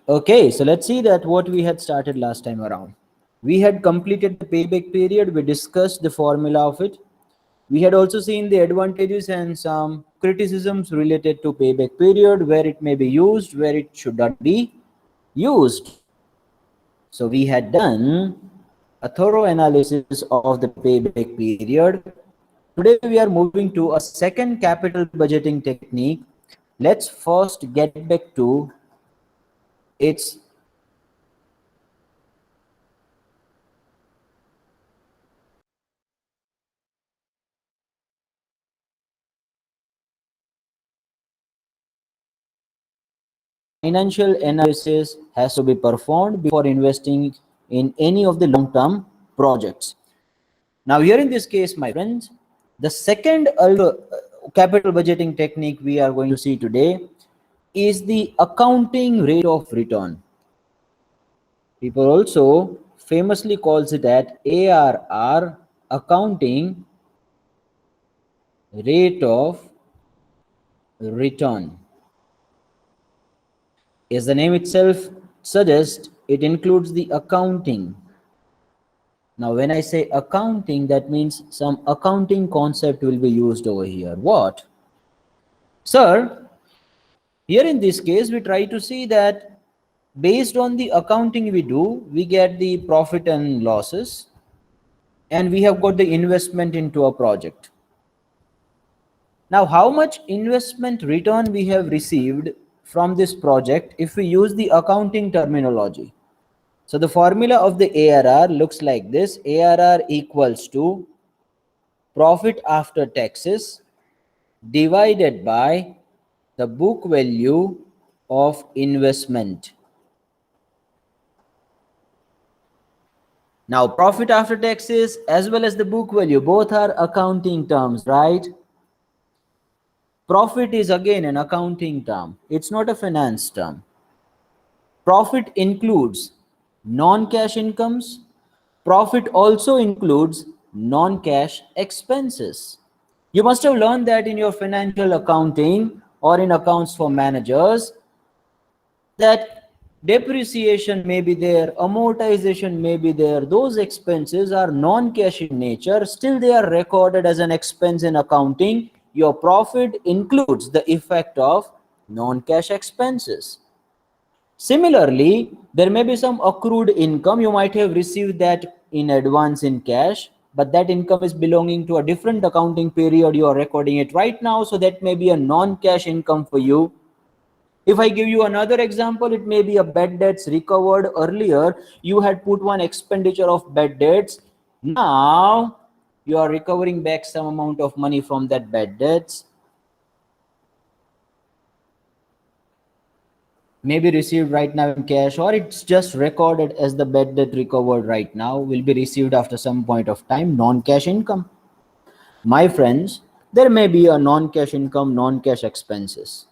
Okay, so let's see that what we had started last time around. We had completed the payback period. We discussed the formula of it. We had also seen the advantages and some criticisms related to payback period, where it may be used, where it should not be used. So we had done a thorough analysis of the payback period. Today we are moving to a second capital budgeting technique. Let's first get back to its financial analysis has to be performed before investing in any of the long-term projects. Now here in this case, my friends, the second capital budgeting technique we are going to see today is the accounting rate of return. People also famously calls it at ARR, accounting rate of return. As the name itself suggests, it includes the accounting. Now, when I say accounting, that means some accounting concept will be used over here. What? Sir, here in this case, we try to see that based on the accounting we do, we get the profit and losses, and we have got the investment into a project. Now, how much investment return we have received from this project if we use the accounting terminology? So the formula of the ARR looks like this. ARR equals to profit after taxes divided by the book value of investment. Now, profit after taxes as well as the book value, both are accounting terms, right? Profit is again an accounting term. It's not a finance term. Profit includes non-cash incomes. Profit also includes non-cash expenses. You must have learned that in your financial accounting or in accounts for managers, that depreciation may be there, amortization may be there. Those expenses are non-cash in nature. Still, they are recorded as an expense in accounting. Your profit includes the effect of non-cash expenses. Similarly, there may be some accrued income. You might have received that in advance in cash, but that income is belonging to a different accounting period. You are recording it right now, so that may be a non-cash income for you. If I give you another example, it may be a bad debts recovered earlier. You had put one expenditure of bad debts. Now you are recovering back some amount of money from that bad debts. Maybe received right now in cash, or it's just recorded as the bad debt recovered right now, will be received after some point of time, non-cash income. My friends, there may be a non-cash income, non-cash expenses.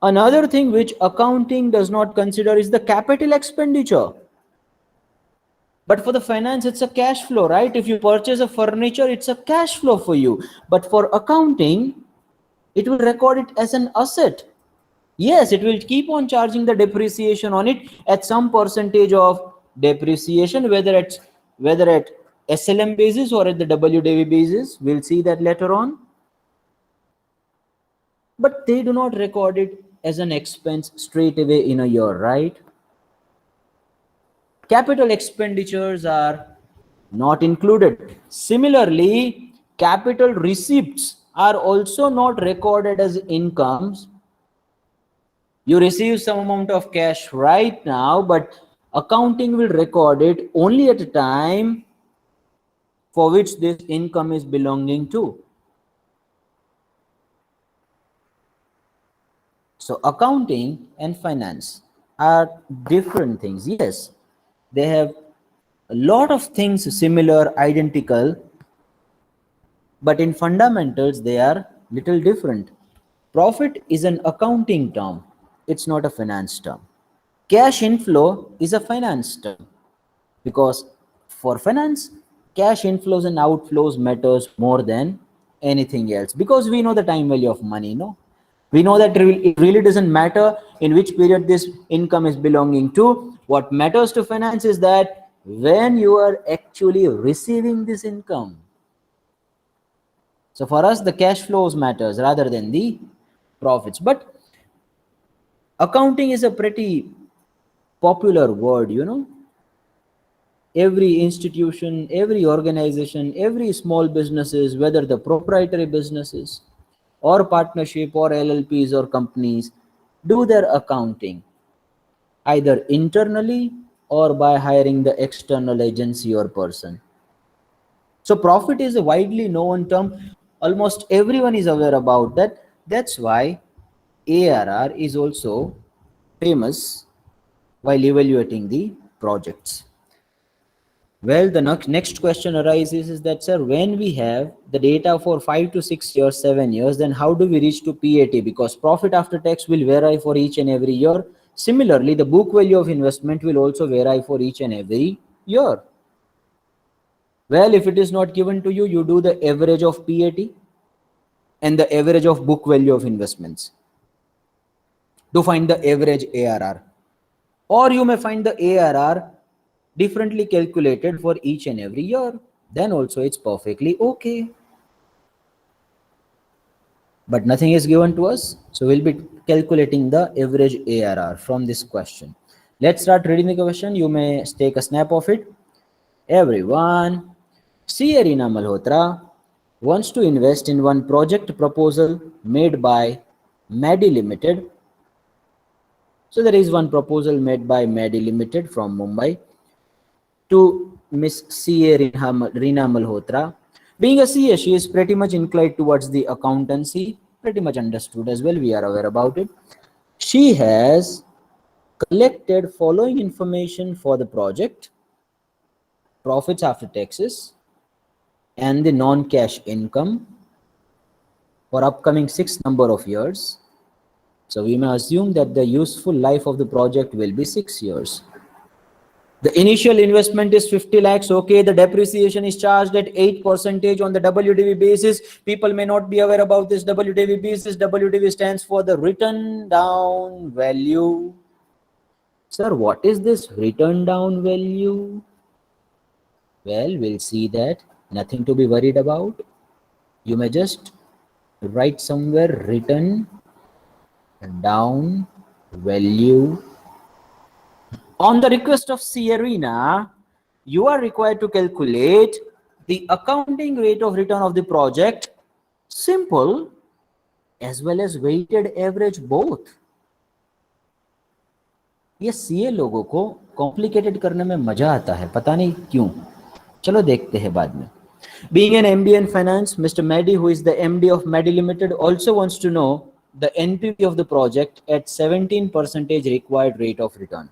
Another thing which accounting does not consider is the capital expenditure. But for the finance, it's a cash flow, right? If you purchase a furniture, it's a cash flow for you. But for accounting, it will record it as an asset. Yes, it will keep on charging the depreciation on it at some percentage of depreciation, whether at SLM basis or at the WDV basis. We'll see that later on. But they do not record it as an expense straight away in a year, right? Capital expenditures are not included. Similarly, capital receipts are also not recorded as incomes. You receive some amount of cash right now, but accounting will record it only at a time for which this income is belonging to. So accounting and finance are different things. Yes, they have a lot of things similar, identical, but in fundamentals they are little different. Profit is an accounting term. It's not a finance term. Cash inflow is a finance term, because for finance, cash inflows and outflows matters more than anything else, because we know the time value of money, no? We know that it really doesn't matter in which period this income is belonging to. What matters to finance is that when you are actually receiving this income. So for us, the cash flows matters rather than the profits. But accounting is a pretty popular word, you know. Every institution, every organization, every small businesses, whether the proprietary businesses or partnership or LLPs or companies, do their accounting either internally or by hiring the external agency or person. So profit is a widely known term. Almost everyone is aware about that. That's why ARR is also famous while evaluating the projects. Well, the next question arises is that, sir, when we have the data for 5 to 6 years, 7 years, then how do we reach to PAT? Because profit after tax will vary for each and every year. Similarly, the book value of investment will also vary for each and every year. Well, if it is not given to you, you do the average of PAT and the average of book value of investments to find the average ARR. Or you may find the ARR differently calculated for each and every year. Then also it's perfectly okay. But nothing is given to us, so we'll be calculating the average ARR from this question. Let's start reading the question. You may take a snap of it. Everyone, C. Arina Malhotra wants to invest in one project proposal made by Maddy Limited. So there is one proposal made by Maddy Limited from Mumbai to Miss C.A. Reena Malhotra. Being a CA, she is pretty much inclined towards the accountancy, pretty much understood as well. We are aware about it. She has collected following information for the project: profits after taxes and the non-cash income for upcoming 6 number of years. So we may assume that the useful life of the project will be 6 years. The initial investment is 50 lakhs. Okay, the depreciation is charged at 8% on the WDV basis. People may not be aware about this WDV basis. WDV stands for the written down value. Sir, what is this written down value? Well, we'll see that. Nothing to be worried about. You may just write somewhere written down value. On the request of Sierrina, you are required to calculate the accounting rate of return of the project, simple as well as weighted average both. ये CA लोगों को complicated करने में मजा आता है, पता नहीं क्यों. चलो देखते हैं बाद में. Being an MD in finance, Mr. Maddy, who is the MD of Maddy Limited, also wants to know the NPV of the project at 17% required rate of return.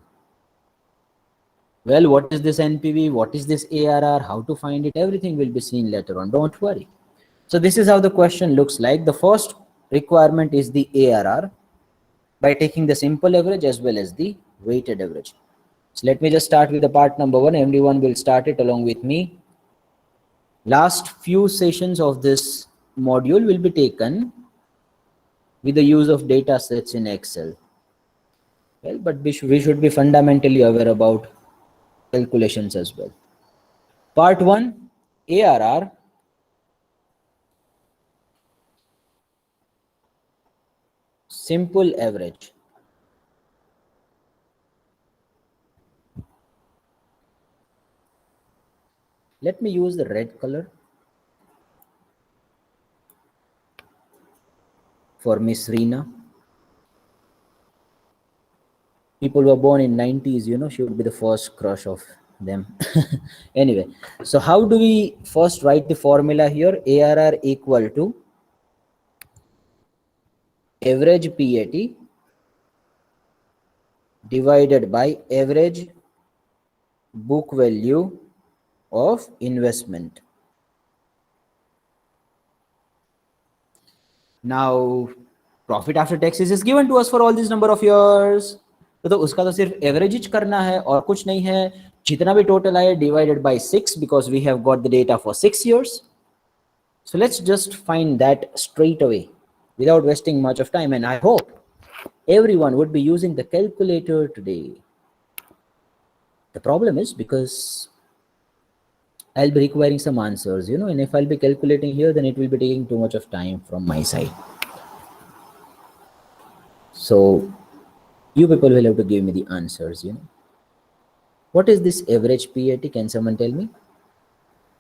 Well, what is this NPV? What is this ARR? How to find it? Everything will be seen later on. Don't worry. So this is how the question looks like. The first requirement is the ARR by taking the simple average as well as the weighted average. So let me just start with the part number 1. MD1 will start it along with me. Last few sessions of this module will be taken with the use of data sets in Excel. Well, but we should be fundamentally aware about calculations as well. Part 1, ARR. Simple average. Let me use the red color for Miss Reena. People who were born in 90s, you know, she would be the first crush of them. Anyway, so how do we first write the formula here? ARR equal to average PAT divided by average book value of investment. Now, profit after taxes is given to us for all this number of years. तो उसका तो सिर्फ average करना है और कुछ नहीं है. जितना भी टोटल आए divided by 6 because we have got the data for 6 years. So let's just find that straight away. without wasting much of time. And I hope everyone would be using the calculator today. The problem is because I'll be requiring some answers, and if I'll be calculating here, then it will be taking too much of time from my side. So you people will have to give me the answers. What is this average PAT? Can someone tell me?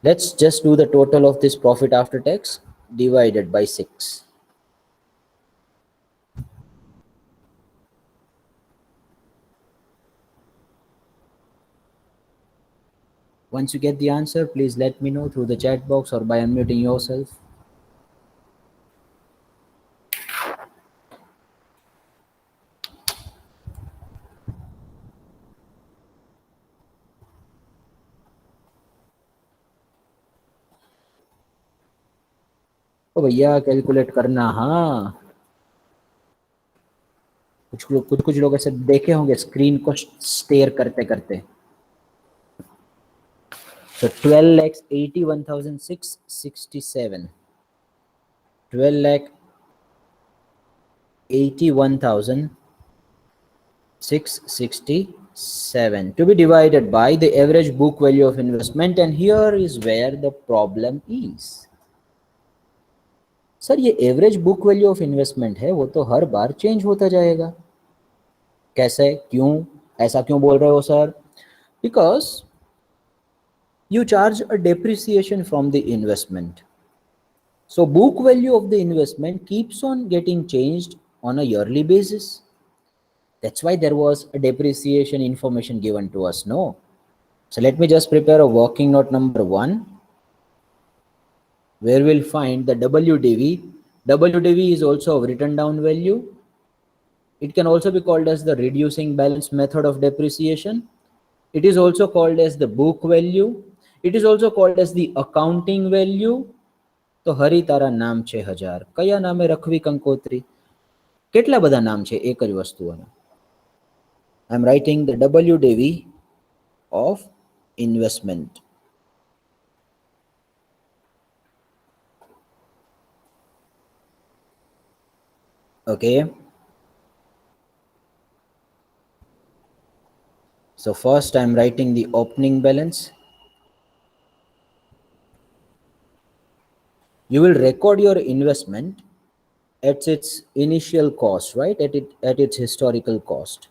Let's just do the total of this profit after tax divided by 6. Once you get the answer, please let me know through the chat box or by unmuting yourself. ओ भैया calculate करना, हाँ। कुछ लोग ऐसे देखे होंगे screen को stair करते करते. So 12,81,667. 12,81,667 to be divided by the average book value of investment, and here is where the problem is. Sir ये average book value of investment है, वो तो हर बार चेंज होता जाएगा. कैसे, क्यों, ऐसा क्यों बोल रहे हो sir? Because you charge a depreciation from the investment. So book value of the investment keeps on getting changed on a yearly basis. That's why there was a depreciation information given to us, no? So let me just prepare a working note number 1, where we'll find the WDV. WDV is also a written down value. It can also be called as the reducing balance method of depreciation. It is also called as the book value. It is also called as the accounting value. તો હરી તારા નામ છે 1000, કયા નામે રખવી કંકોત્રી? કેટલા બધા નામ છે એક જ વસ્તુઓના. I am writing the WDV of investment. Okay. So first I am writing the opening balance. You will record your investment at its initial cost, right? At its historical cost.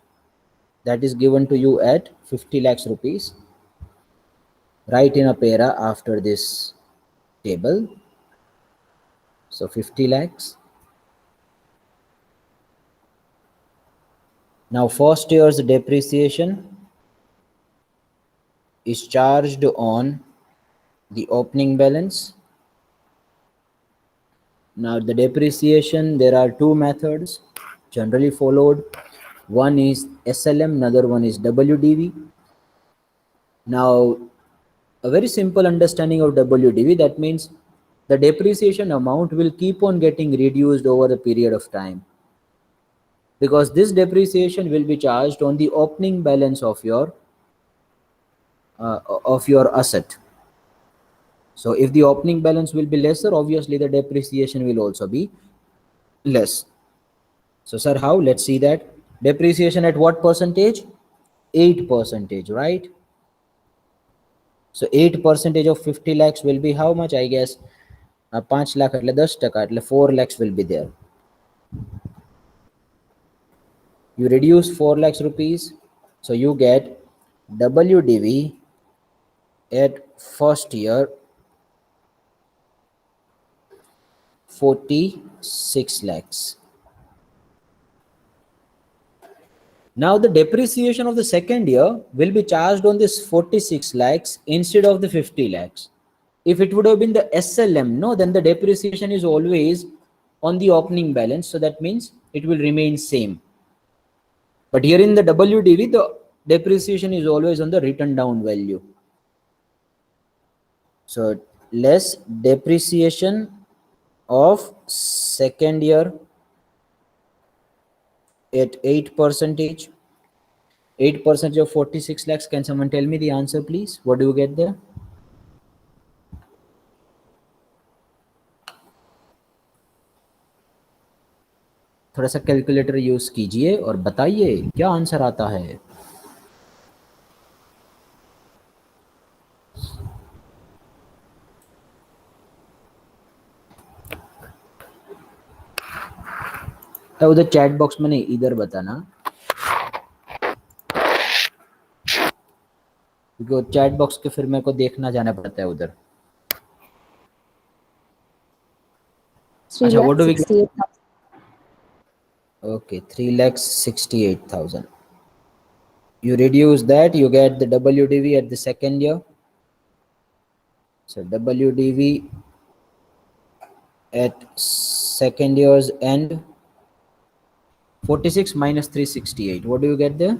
That is given to you at 50 lakhs rupees. Write in a para after this table. So 50 lakhs. Now first year's depreciation is charged on the opening balance. Now the depreciation, there are two methods generally followed. One is SLM, another one is WDV. Now a very simple understanding of WDV, that means the depreciation amount will keep on getting reduced over a period of time, because this depreciation will be charged on the opening balance of your asset. So if the opening balance will be lesser, obviously the depreciation will also be less. So sir, how? Let's see that. Depreciation at what percentage? 8%, right? So 8% of 50 lakhs will be how much? I guess 5 lakh એટલે 10% એટલે 4 lakhs will be there. You reduce 4 lakhs rupees, so you get WDV at first year 46 lakhs. Now the depreciation of the second year will be charged on this 46 lakhs instead of the 50 lakhs. If it would have been the SLM, no, then the depreciation is always on the opening balance, so that means it will remain same. But here in the WDV, the depreciation is always on the written down value. So less depreciation of second year at 8%. 8% of 46 lakhs. Can someone tell me the answer, please? What do you get there? थोड़ा सा calculator use कीजिए और बताइए क्या answer आता है। तो उधर चैट बॉक्स में नहीं, इधर बताना, क्योंकि चैट बॉक्स के फिर मेरे को देखना जाना पड़ता है उधर। Three अच्छा, what lakh do we, 68,000. okay, 3,68,000. You reduce that, you get the WDV at the second year. So WDV at second year's end, 46 minus 368. What do you get there?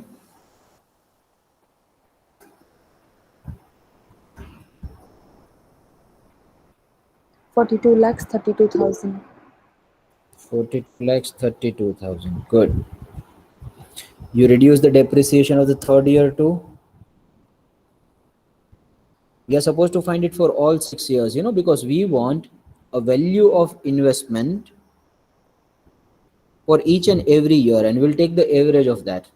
42 lakhs 32,000. 42 lakhs 32,000. Good. You reduce the depreciation of the third year too. We are supposed to find it for all 6 years, because we want a value of investment for each and every year, and we'll take the average of that.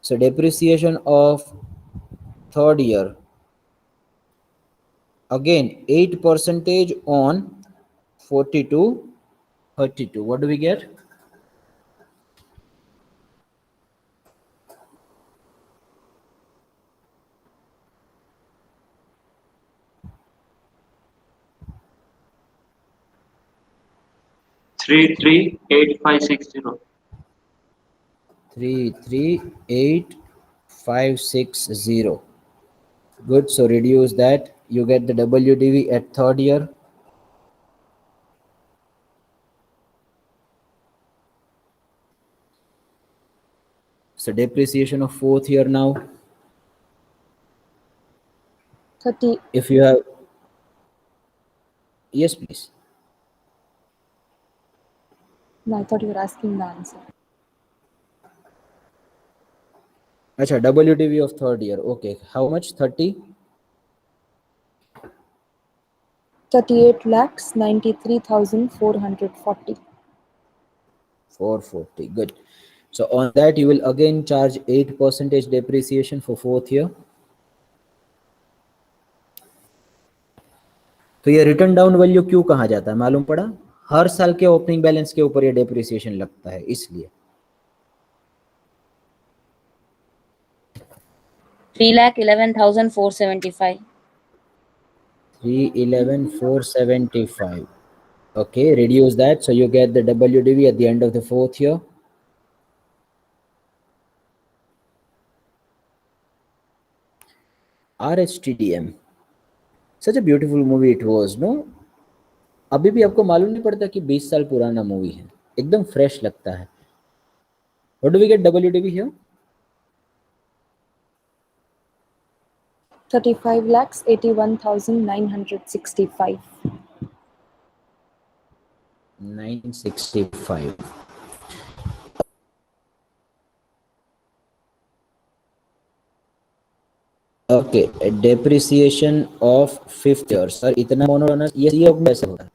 So depreciation of third year, again 8 percentage on 42 32. What do we get? 338560. 338560. Good. So reduce that, you get the WDV at third year. So depreciation of fourth year now. 30. If you have, yes please. No, I thought you were asking the answer. Acha, WDV of third year. Okay. How much? 30? 38 lakhs 93,440. 440. Good. So on that you will again charge 8 percentage depreciation for fourth year. तो ये return down value क्यों कहा जाता है मालूम पड़ा? हर साल के ओपनिंग बैलेंस के ऊपर ये डेप्रिसिएशन लगता है, इसलिए। 3,11,475. 311,475. Okay, reduce that, so you get the WDV at the end of the fourth year. RHTDM, such a beautiful movie it was, no? अभी भी आपको मालूम नहीं पड़ता कि 20 साल पुराना मूवी है, एकदम फ्रेश लगता है। What do we get WDV here? 35 lakhs 81,965. 965. Okay, depreciation of fifth year. Sir इतना मोनोटोनस ये अब कैसे होगा?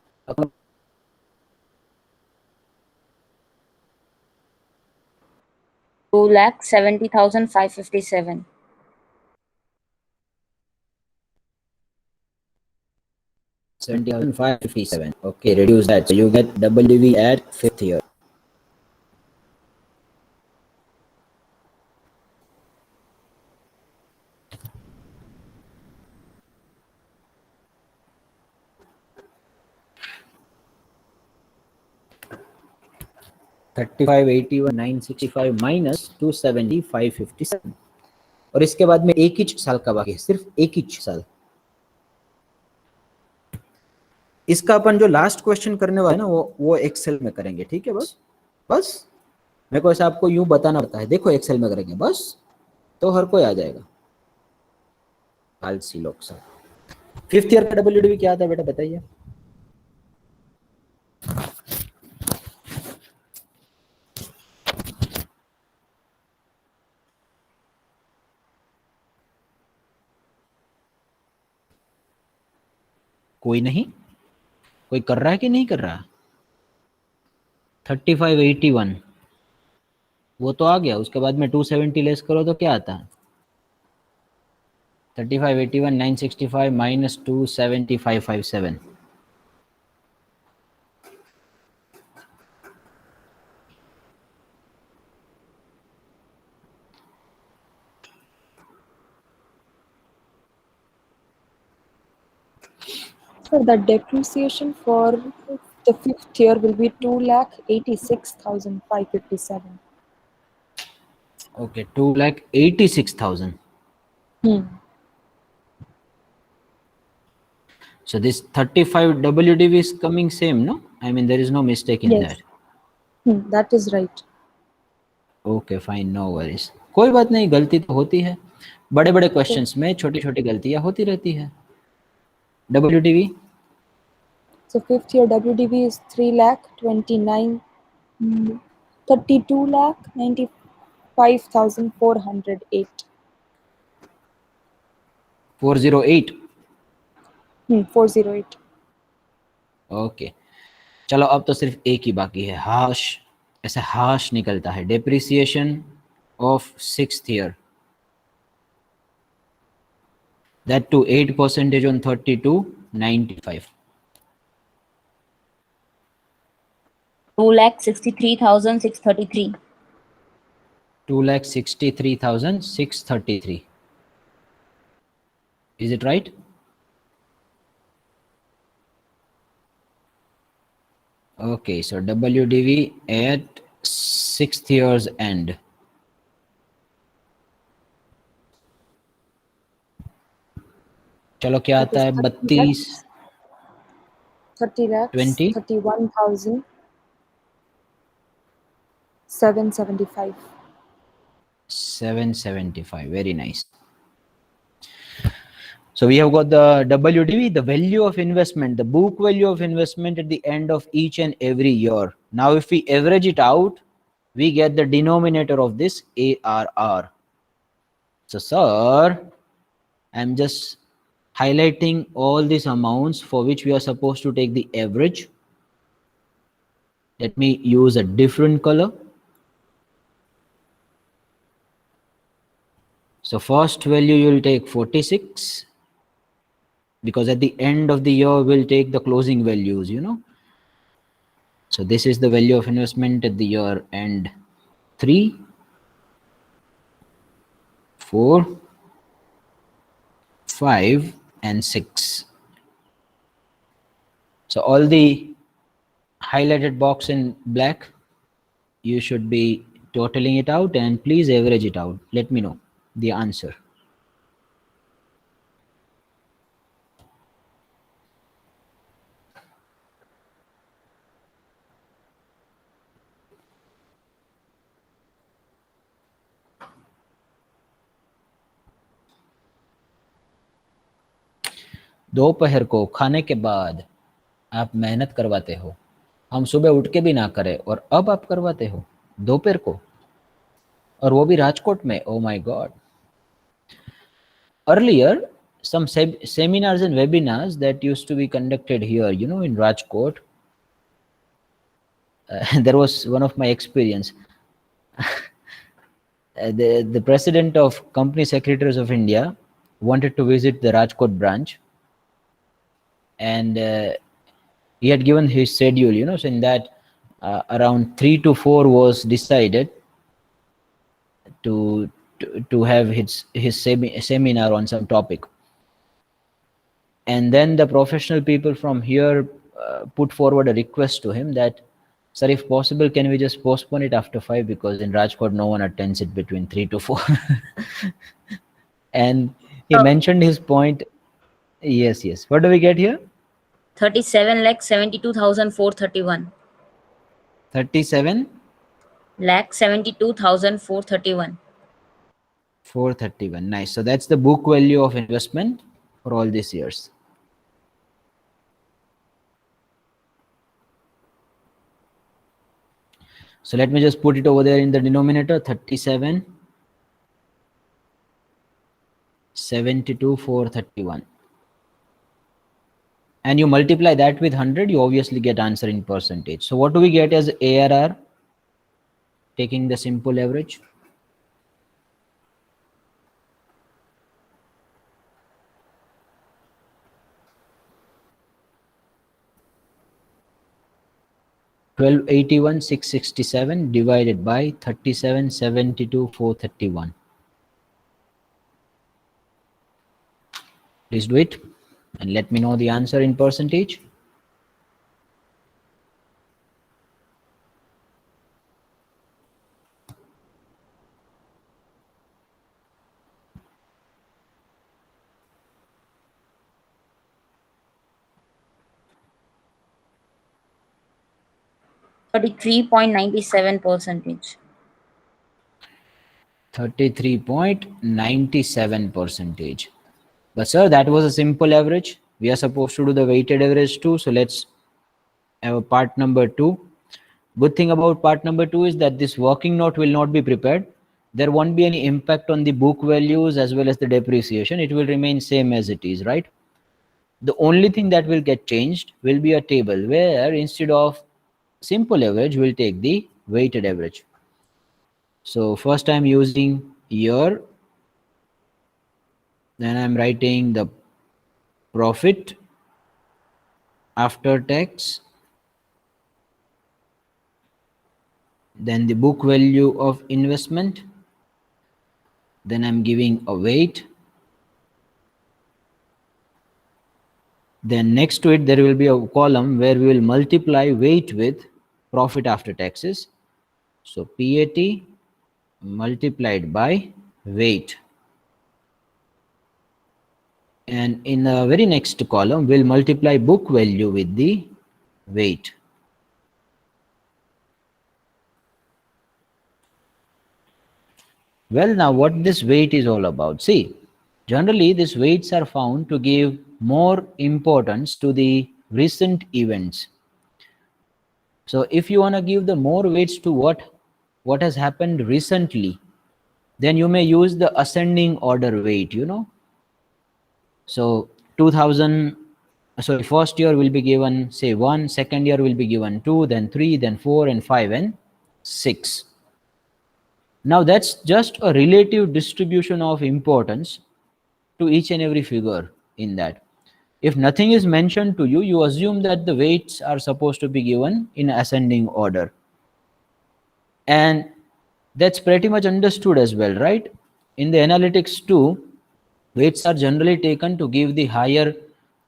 2,70,557. 70,557. Okay, reduce that, so you get WDV at fifth year. $35,81,965 minus 270,557, और इसके बाद में एक ही साल का बाकी है, सिर्फ एक ही साल। इसका अपन जो लास्ट क्वेश्चन करने वाले ना वो एक्सेल में करेंगे, ठीक है? बस मेरे को ऐसा आपको यूं बताना पड़ता है, देखो एक्सेल में करेंगे बस, तो हर कोई आ जाएगा। आलसी लोग सब। फिफ्थ ईयर का WDV क्या आता है बेटा, बताइए? कोई नहीं? कोई कर रहा है कि नहीं कर रहा? 3581 वो तो आ गया, उसके बाद में 270 लेस करो तो क्या आता है? 3581 965 minus 27557. So the depreciation for the fifth year will be 2,86,557. Okay, 2,86,000. So this 35 WDV is coming same, no? I mean, there is no mistake in Yes. that. That is right. Okay fine, no worries, कोई बात नहीं, गलती तो होती है, बड़े बड़े questions में छोटी छोटी गलतियां होती रहती है. WDV So fifth year WDV is 32,95,408. 408. 408. Okay, चलो अब तो सिर्फ एक ही बाकी है, हाश. ऐसा हाश निकलता है, depreciation of sixth year, that to 8% on 3295. 2,63,633. 2,63,633. Is it right? Okay, so WDV at 6th year's end. चलो क्या That आता is है? 30 lakhs, 20 31,775. 775. Very nice. So we have got the WDV, the value of investment, the book value of investment at the end of each and every year. Now if we average it out, we get the denominator of this ARR. So sir, I'm just highlighting all these amounts for which we are supposed to take the average. Let me use a different color. So first value you will take 46, because at the end of the year we'll take the closing values, you know. So this is the value of investment at the year end. 3, 4, 5 and 6. So all the highlighted box in black, you should be totaling it out, and please average it out. Let me know the answer. दोपहर को खाने के बाद आप मेहनत करवाते हो, हम सुबह उठ के भी ना करें, और अब आप करवाते हो दोपहर को, और वो भी राजकोट में. Oh my God. Earlier, some seminars and webinars that used to be conducted here, you know, in Rajkot, there was one of my experience. The president of Company Secretaries of India wanted to visit the Rajkot branch, and he had given his schedule, you know. So in that, around 3 to 4 was decided to have his seminar on some topic. And then the professional people from here put forward a request to him that, sir, if possible, can we just postpone it after 5, because in Rajkot no one attends it between 3 to 4. And he mentioned his point. Yes, yes. What do we get here? 37,72,431. 37 72,431. 431. Nice. So that's the book value of investment for all these years. So let me just put it over there in the denominator. 37 72 431. and you multiply that with 100, you obviously get answer in percentage. So what do we get as ARR? Taking the simple average. $1281,667 divided by 3772,431. Please do it and let me know the answer in percentage. %33.97%. 33.97%. But sir, that was a simple average. We are supposed to do the weighted average too. So let's have a part number 2. Good thing about part number 2 is that this working note will not be prepared. There won't be any impact on the book values as well as the depreciation. It will remain same as it is, right? The only thing that will get changed will be a table where instead of simple average, we'll take the weighted average. So first I'm using year, then I'm writing the profit after tax, then the book value of investment, then I'm giving a weight, then next to it there will be a column where we will multiply weight with profit after taxes. So PAT multiplied by weight, and in the very next column we'll multiply book value with the weight. Well, now what this weight is all about. See, generally these weights are found to give more importance to the recent events. So if you want to give the more weights to what has happened recently, then you may use the ascending order weight, you know. So 2000, sorry, first year will be given say 1, second year will be given 2, then 3, then 4 and 5 and 6. Now that's just a relative distribution of importance to each and every figure in that. If nothing is mentioned to you, you assume that the weights are supposed to be given in ascending order. And that's pretty much understood as well, right? In the analytics too, weights are generally taken to give the higher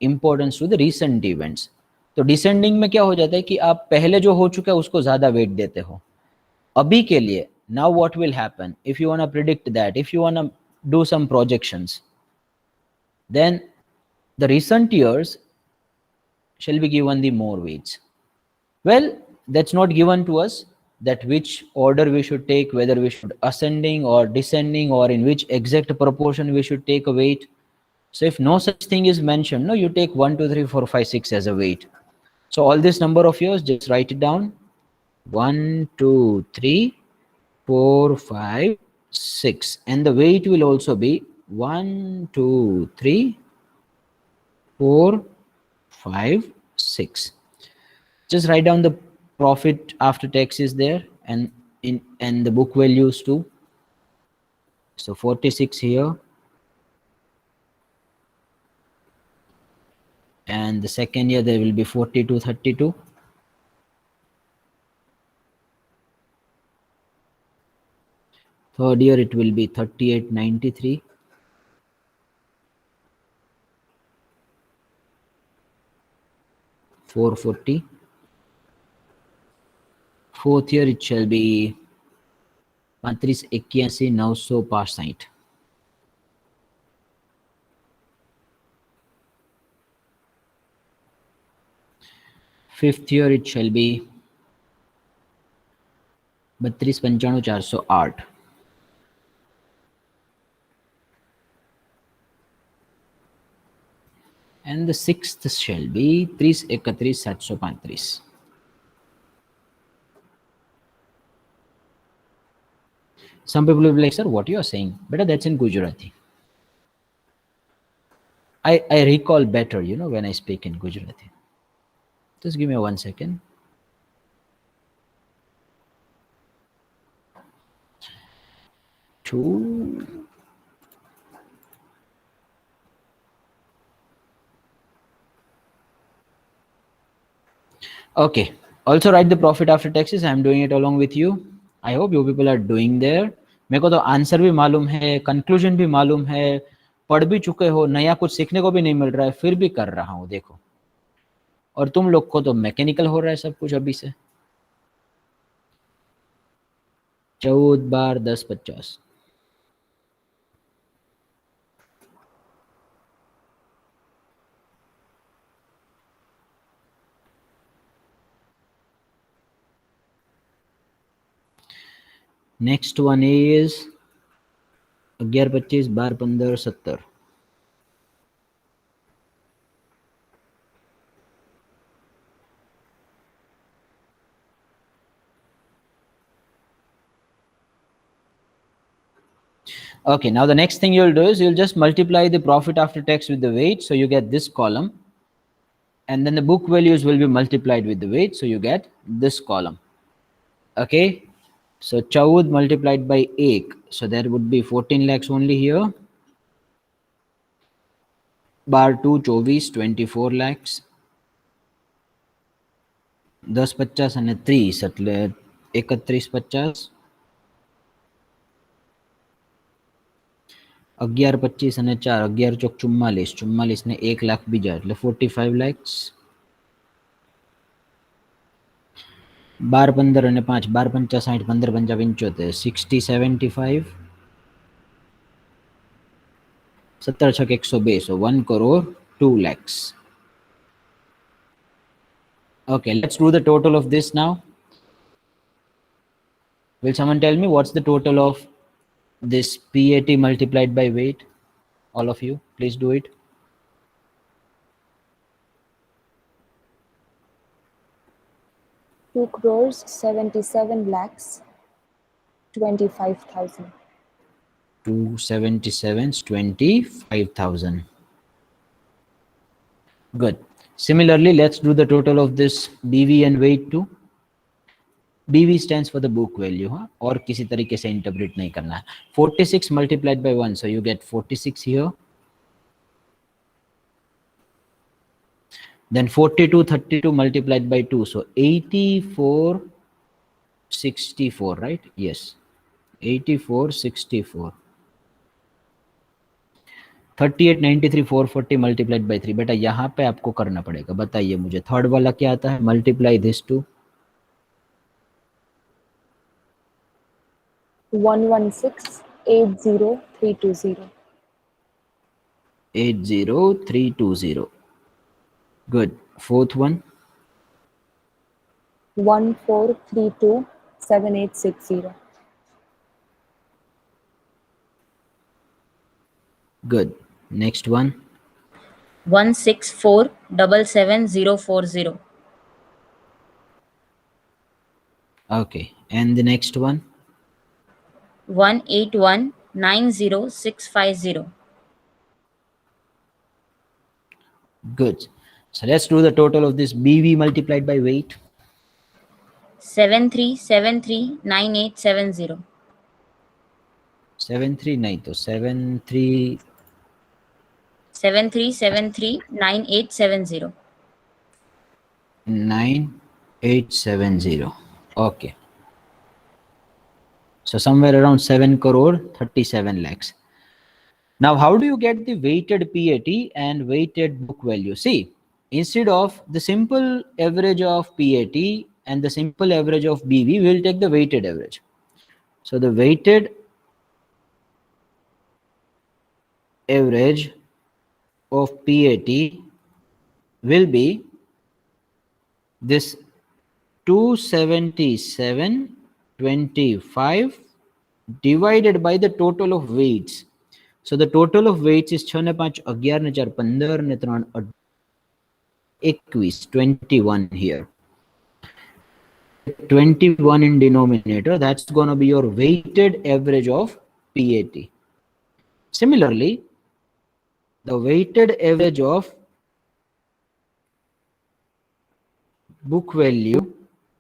importance to the recent events. तो descending में क्या हो जाता है कि आप पहले जो हो चुका है उसको ज्यादा वेट देते हो अभी के लिए. Now what will happen if you want to predict that, if you want to do some projections, then the recent years shall be given the more weights. Well, that's not given to us, that which order we should take, whether we should ascending or descending, or in which exact proportion we should take a weight. So if no such thing is mentioned, no, you take 1, 2, 3, 4, 5, 6 as a weight. So all this number of yours, just write it down. 1, 2, 3, 4, 5, 6. And the weight will also be 1, 2, 3, 4, 5, 6. Just write down the profit after tax is there, and the book values too. So 46 here, and the second year there will be 4232. Third year it will be 3893. $440. Fourth year it shall be 3581,965. Fifth year it shall be 32,95,408. And the sixth shall be 31,735. Some people will be like, sir, what you are saying? Beta, that's in Gujarati. I recall better, you know, when I speak in Gujarati. Just give me 1 second. Two. Okay. Also write the profit after taxes. I'm doing it along with you. I hope you people are doing there. मेरे को तो answer भी मालूम है, conclusion भी मालूम है, पढ़ भी चुके हो, नया कुछ सीखने को भी नहीं मिल रहा है, फिर भी कर रहा हूँ देखो। और तुम लोग को तो मैकेनिकल हो रहा है सब कुछ अभी से। 14 बार 10 50। Next one is 11 25 12 15 17। Okay, now the next thing you'll do is you'll just multiply the profit after tax with the weight, so you get this column, and then the book values will be multiplied with the weight, so you get this column. Okay, so 14 multiplied by 1, so there would be 14 lakhs only here. Bar 2 24 24 lakhs. 10 50 અને 30 એટલે 31 50. 11 25 અને 4 11 ચોક 44 44 ને 1 લાખ બીજા એટલે 45 lakhs. 12 15 અને 5 12 50 60 15 55 75 60 75. 17 6 102, so 1 crore 2 lakhs. Okay, let's do the total of this now. Will someone tell me what's the total of this PAT multiplied by weight? All of you, please do it. 2,77,25,000. 277 25,000. Good. Similarly, let's do the total of this BV and weight too. BV stands for the book value, हाँ? और किसी तरीके से interpret नहीं करना है. 46 multiplied by 1, so you get 46 here. Then 42 32 multiplied by 2, so 84 64, right? Yes, 84 64. 38 93 440 multiplied by 3. बेटा यहाँ पे आपको करना पड़ेगा, बताइए मुझे थर्ड वाला क्या आता है? Multiply this to 116,80,320. 80320. Good. Fourth one 1,432,7860. good. Next one 164,77,040. okay, and the next one 181,90,650. good. So let's do the total of this BV multiplied by weight. 73739870. 73 नहीं तो 73 73739870. 9870. Okay, so somewhere around 7 crore 37 lakhs. Now how do you get the weighted PAT and weighted book value? See, instead of the simple average of PAT and the simple average of BV, we'll take the weighted average. So the weighted average of PAT will be this 277.25 divided by the total of weights. So the total of weights is 6 ને 5 11 ને 4 15 ને 3 21 21 here. 21 in denominator, that's going to be your weighted average of PAT. Similarly, the weighted average of book value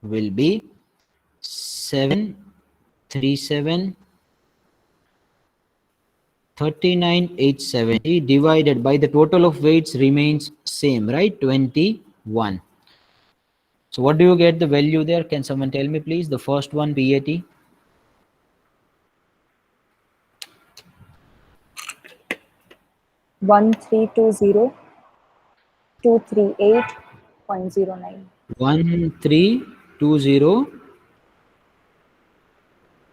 will be 737 39,870 divided by the total of weights remains same, right? 21. So what do you get the value there? Can someone tell me please? The first one, PAT. 1320 238.09. 1320.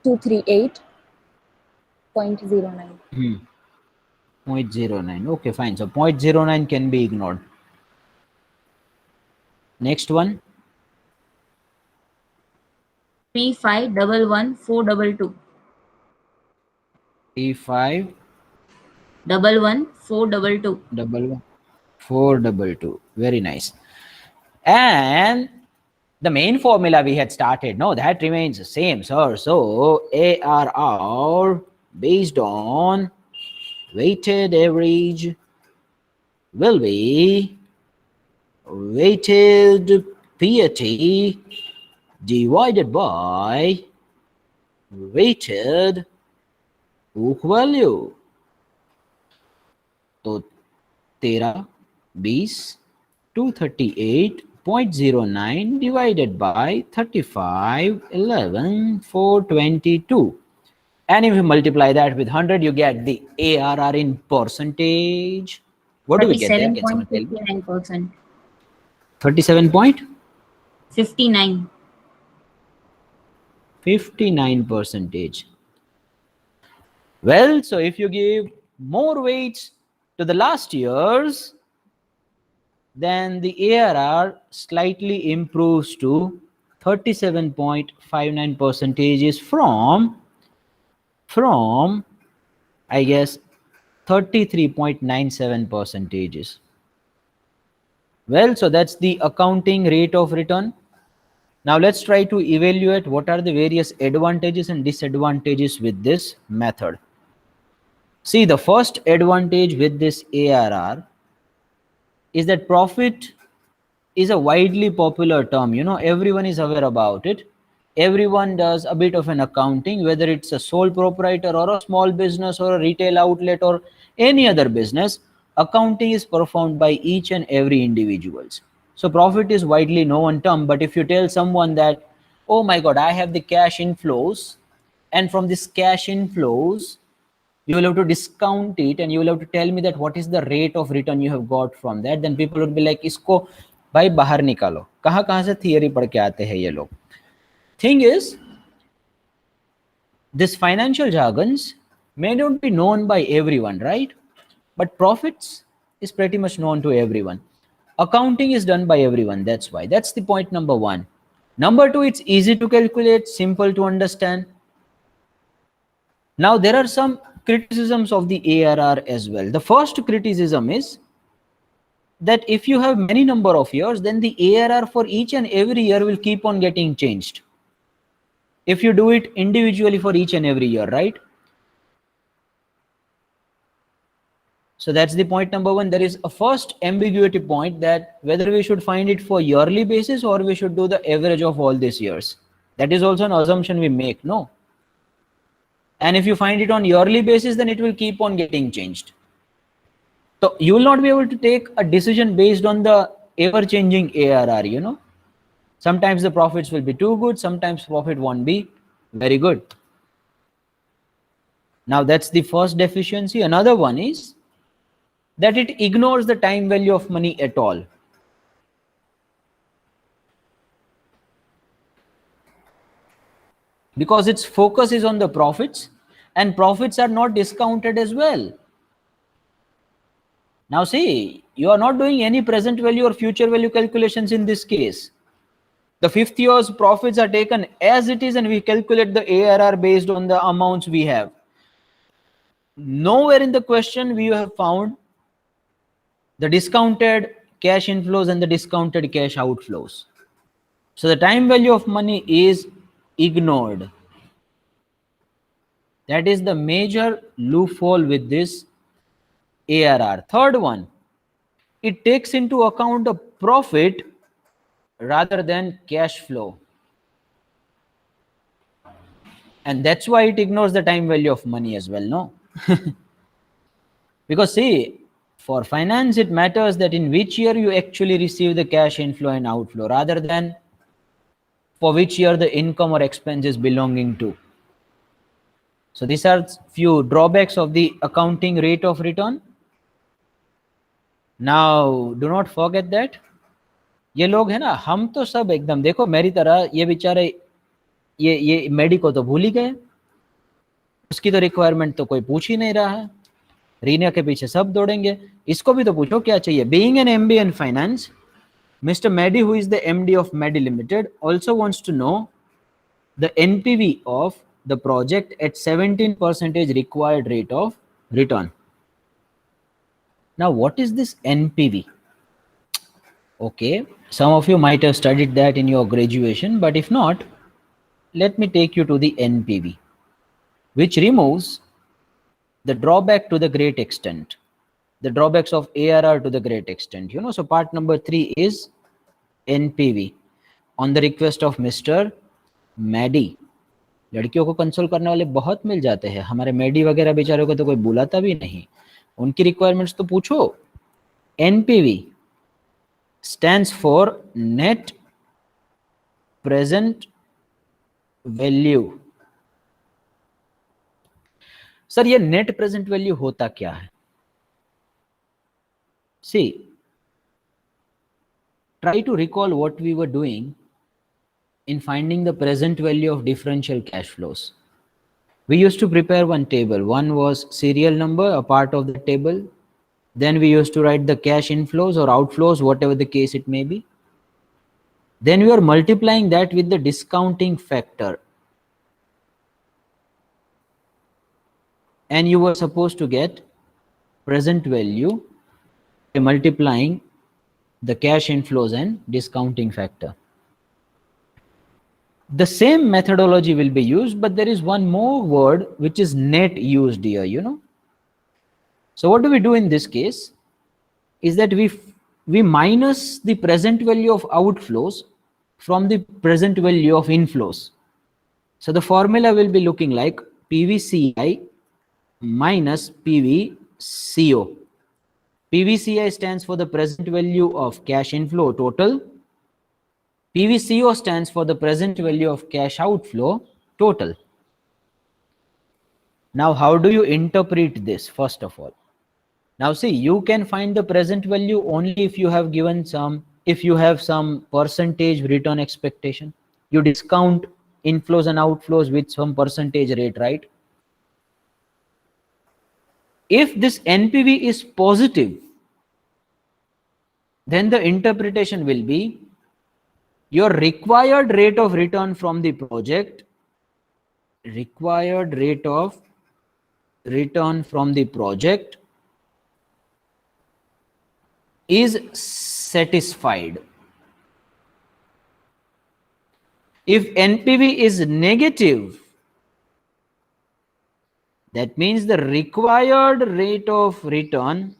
238.09. 0.09. Okay, fine. So 0.09 can be ignored. Next one. 3511 422. 35 422. 422. Very nice. And the main formula we had started, no, that remains the same, sir. So ARR based on weighted average will be weighted PAT divided by weighted book value. तो 13, 20, 238.09 divided by 35, 11, 422. And if you multiply that with 100, you get the ARR in percentage. What do we get there? Can someone tell me? 37.59%. 37 point? 59. 59 percentage. Well, so if you give more weights to the last years, then the ARR slightly improves to 37.59 percentages from I guess 33.97 percentages. Well, so that's the accounting rate of return. Now let's try to evaluate what are the various advantages and disadvantages with this method. See, the first advantage with this ARR is that profit is a widely popular term. You know, everyone is aware about it. Everyone does a bit of an accounting, whether it's a sole proprietor or a small business or a retail outlet or any other business. Accounting is performed by each and every individuals. So profit is widely known term, but if you tell someone that, oh my God, I have the cash inflows, and from this cash inflows, you will have to discount it and you will have to tell me that what is the rate of return you have got from that, then people would be like, इसको भाई बाहर निकालो, कहाँ से theory पढ़ के आते हैं ये लोग. Thing is, this financial jargons may not be known by everyone, right? But profits is pretty much known to everyone. Accounting is done by everyone. That's why. That's the point number one. Number two, it's easy to calculate, simple to understand. Now, there are some criticisms of the ARR as well. The first criticism is that if you have many number of years, then the ARR for each and every year will keep on getting changed. If you do it individually for each and every year, right? So that's the point number one. There is a first ambiguity point that whether we should find it for yearly basis or we should do the average of all these years. That is also an assumption we make, no? And if you find it on yearly basis, then it will keep on getting changed. So you will not be able to take a decision based on the ever-changing ARR, you know. Sometimes the profits will be too good, sometimes profit won't be very good. Now that's the first deficiency. Another one is that it ignores the time value of money at all. Because its focus is on the profits, and profits are not discounted as well. Now see, you are not doing any present value or future value calculations in this case. The fifth year's profits are taken as it is and we calculate the ARR based on the amounts we have. Nowhere in the question we have found the discounted cash inflows and the discounted cash outflows. So the time value of money is ignored. That is the major loophole with this ARR. Third one, it takes into account the profit rather than cash flow. And that's why it ignores the time value of money as well, no? Because see, for finance, it matters that in which year you actually receive the cash inflow and outflow rather than for which year the income or expense is belonging to. So these are few drawbacks of the accounting rate of return. Now, do not forget that ये लोग है ना, हम तो सब एकदम देखो मेरी तरह, ये बेचारे ये मेडी को तो भूल ही गए, उसकी तो रिक्वायरमेंट तो कोई पूछ ही नहीं रहा है, रीना के पीछे सब दौड़ेंगे, इसको भी तो पूछो क्या चाहिए. Being an MBA in finance, Mr. Mehdi, who is the MD of Mehdi Limited, also wants to know the NPV of the project at 17% required rate of return. Now, what is this NPV? Okay, some of you might have studied that in your graduation, but if not, let me take you to the NPV, which removes the drawback to the great extent, the drawbacks of ARR to the great extent. You know, so part number 3 is NPV on the request of Mr. Mehdi. लड़कियों को console करने वाले बहुत मिल जाते हैं, हमारे मेडी वगैरह बेचारों को तो कोई बुलाता भी नहीं, उनकी रिक्वायरमेंट्स तो पूछो. NPV stands for net present value. Sir ये नेट प्रेजेंट वैल्यू होता क्या है? See, try to recall what we were doing in finding the present value of differential cash flows. We used to prepare one table. One was serial number, a part of the table. Then we used to write the cash inflows or outflows, whatever the case it may be. Then we are multiplying that with the discounting factor. And you were supposed to get present value by multiplying the cash inflows and discounting factor. The same methodology will be used, but there is one more word which is net used here, you know. So what do we do in this case is that we minus the present value of outflows from the present value of inflows. So the formula will be looking like PVCI minus PVCO. PVCI stands for the present value of cash inflow total. PVCO stands for the present value of cash outflow total. Now, how do you interpret this? First of all, now see, you can find the present value only if you have given if you have some percentage return expectation. You discount inflows and outflows with some percentage rate, right? If this NPV is positive, then the interpretation will be your required rate of return from the project, required rate of return from the project is satisfied. If NPV is negative, that means the required rate of return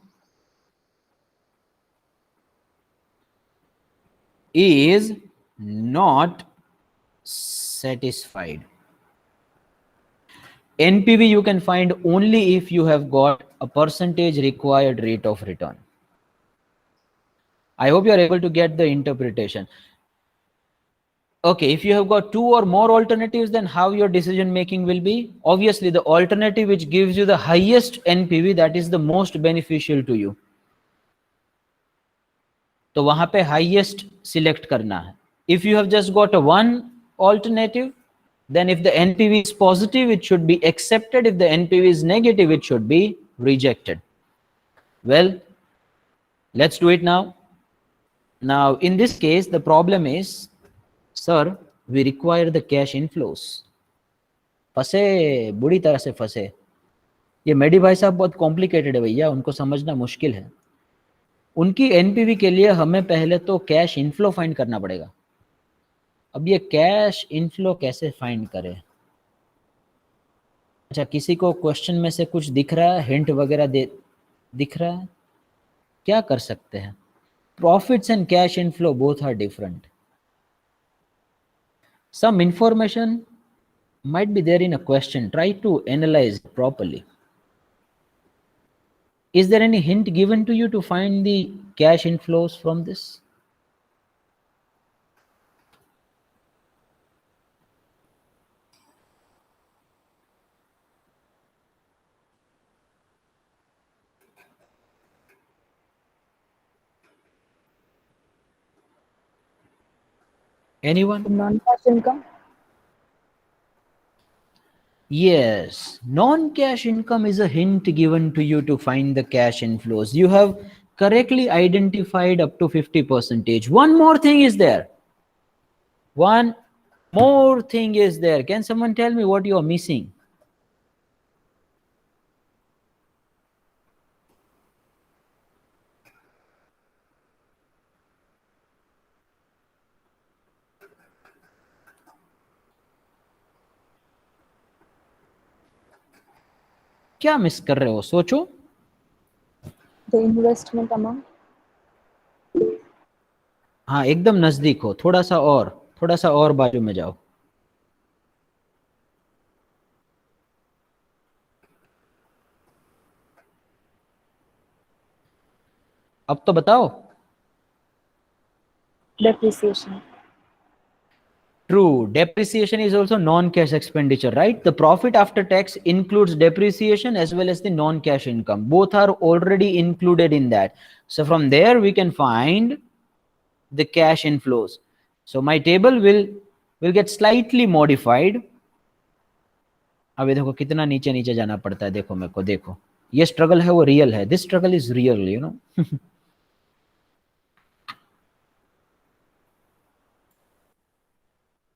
is not satisfied. NPV you can find only if you have got a percentage required rate of return. I hope you are able to get the interpretation. Okay, if you have got 2 or more alternatives, then how your decision making will be? Obviously, the alternative which gives you the highest NPV, that is the most beneficial to you. तो वहां पे highest select करना है. If you have just got a one alternative, then if the NPV is positive, it should be accepted. If the NPV is negative, it should be rejected. Well, let's do it now. Now, in this case, the problem is, sir, we require the cash inflows. फंसे, बुरी तरह से फंसे. ये मेडी भाई साहब बहुत complicated है भैया, उनको समझना मुश्किल है. उनकी एनपीवी के लिए हमें पहले तो कैश इनफ्लो फाइंड करना पड़ेगा. अब ये कैश इनफ्लो कैसे फाइंड करें? अच्छा, किसी को क्वेश्चन में से कुछ दिख रहा है, हिंट वगैरह दिख रहा है? क्या कर सकते हैं? Profits and cash inflow both are different. Some information might be there in a question. Try to analyze it properly. Is there any hint given to you to find the cash inflows from this? Anyone? Non-cash income. Yes, non-cash income is a hint given to you to find the cash inflows. You have correctly identified up to 50%. One more thing is there. One more thing is there. Can someone tell me what you are missing? क्या miss कर रहे हो? सोचो. The investment amount. हाँ, एकदम नजदीक हो. थोड़ा सा और बाजू में जाओ. अब तो बताओ. Depreciation. True, depreciation is also non-cash expenditure, right? The profit after tax includes depreciation as well as the non-cash income. Both are already included in that. So from there we can find the cash inflows. So my table will get slightly modified. अभी देखो कितना नीचे नीचे जाना पड़ता है. देखो मेरे को, देखो ये स्ट्रगल है वो रियल है. This struggle is real, you know.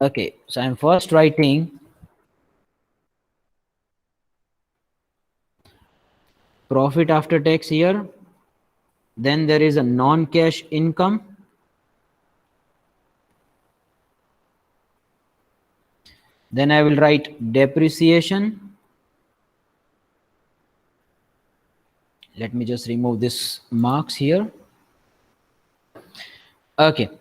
Okay, so I'm first writing profit after tax here. Then there is a non-cash income. Then I will write depreciation. Let me just remove this marks here. Okay.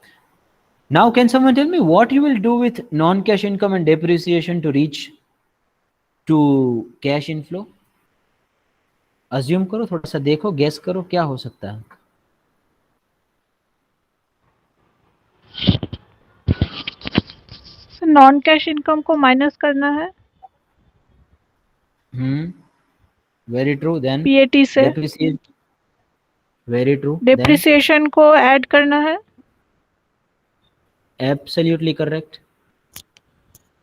Now can someone tell me what you will do with non-cash income and depreciation to reach to cash inflow? Assume करो, थोड़ा सा देखो, guess करो क्या हो सकता है. Non cash income को माइनस करना है Very true. Then पीएटी से, depreciation. Very true. डिप्रिसिएशन को ऐड करना है. Absolutely correct.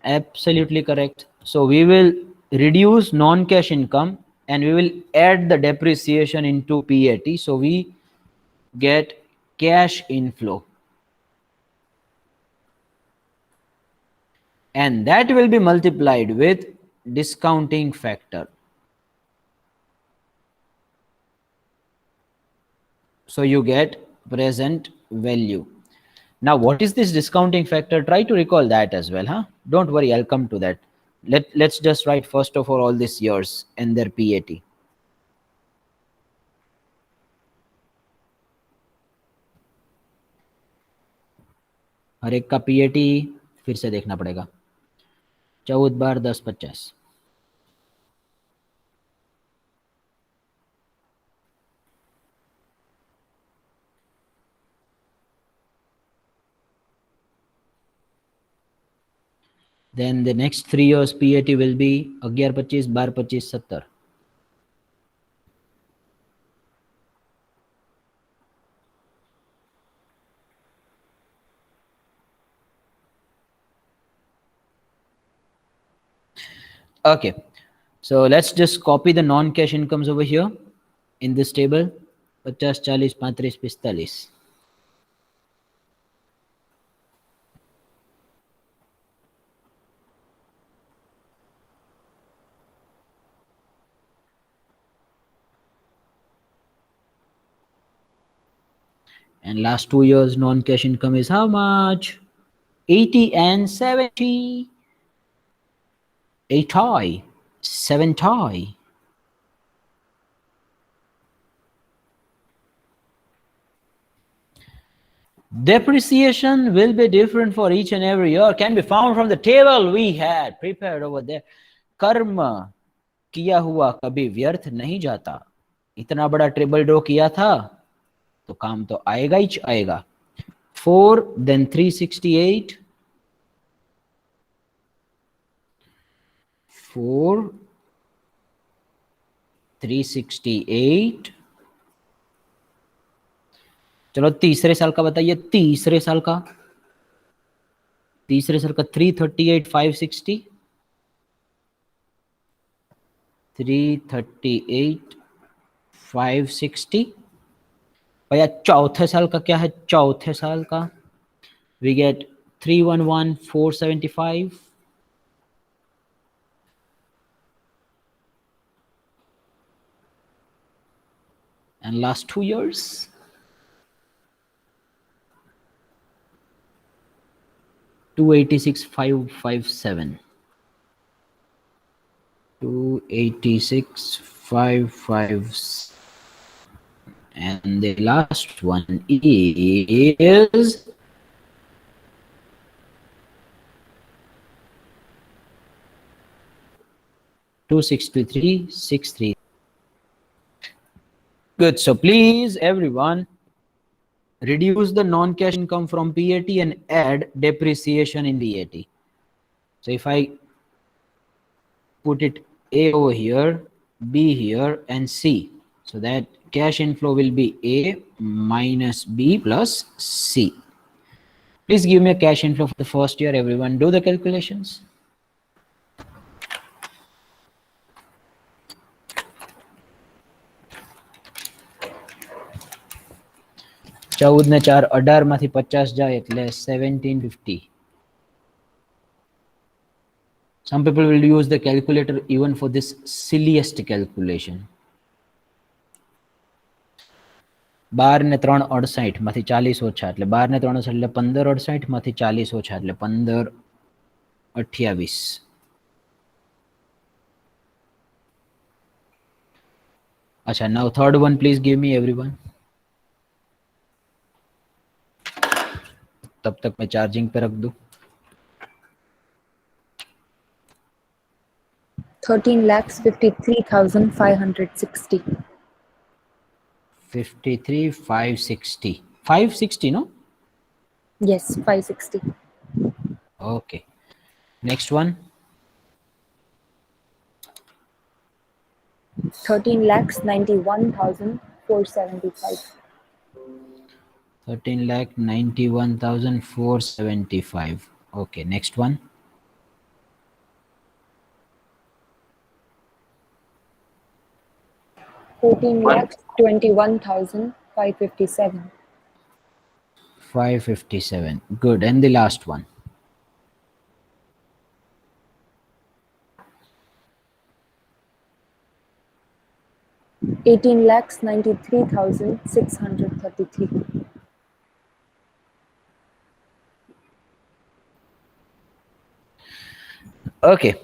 Absolutely correct. So we will reduce non-cash income and we will add the depreciation into PAT. So we get cash inflow. And that will be multiplied with discounting factor. So you get present value. Now, what is this discounting factor? Try to recall that as well, huh? Don't worry, I'll come to that. Let's just write first of all these years and their PAT. हर एक का PAT फिर से देखना पड़ेगा. 14 बार 10 50. Then the next 3 years PAT will be 11 25 12 25 70. Okay, so let's just copy the non-cash incomes over here in this table. 50 40 35 45. And last 2 years non-cash income is how much? 80 and 70. 8 70. Depreciation will be different for each and every year, can be found from the table we had prepared over there. कर्म किया हुआ कभी व्यर्थ नहीं जाता. इतना बड़ा table draw किया था तो काम तो आएगा ही आएगा. 4 then 368, 4 368. चलो तीसरे साल का बताइए. तीसरे साल का 338 560, 338 560. भैया चौथे साल का क्या है? चौथे साल का we get 311 475. And last 2 years, $286 557. 286 557. And the last one is $263.63. Good. So please, everyone, reduce the non-cash income from PAT and add depreciation in VAT. So if I put it A over here, B here, and C, so that cash inflow will be A minus B plus C. Please give me a cash inflow for the first year. Everyone, do the calculations. चौद ने 4 18 माथी 50 जाए એટલે 1750. Some people will use the calculator even for this silliest calculation. 12 ને 3 68 માથી 40 ઓછા એટલે 12 ને 3 એટલે 15 68 માથી 40 ઓછા એટલે 15 28. अच्छा, now third one, please give me everyone. तब तक मैं चार्जिंग पे रख दूं. 13,53,560. 53,560. 560, no? Yes, 560. Okay. Next one. 13,91,475. 13,91,475. Okay, next one. 14,21,557. 557. Good. And the last one. 18,93,633. Okay.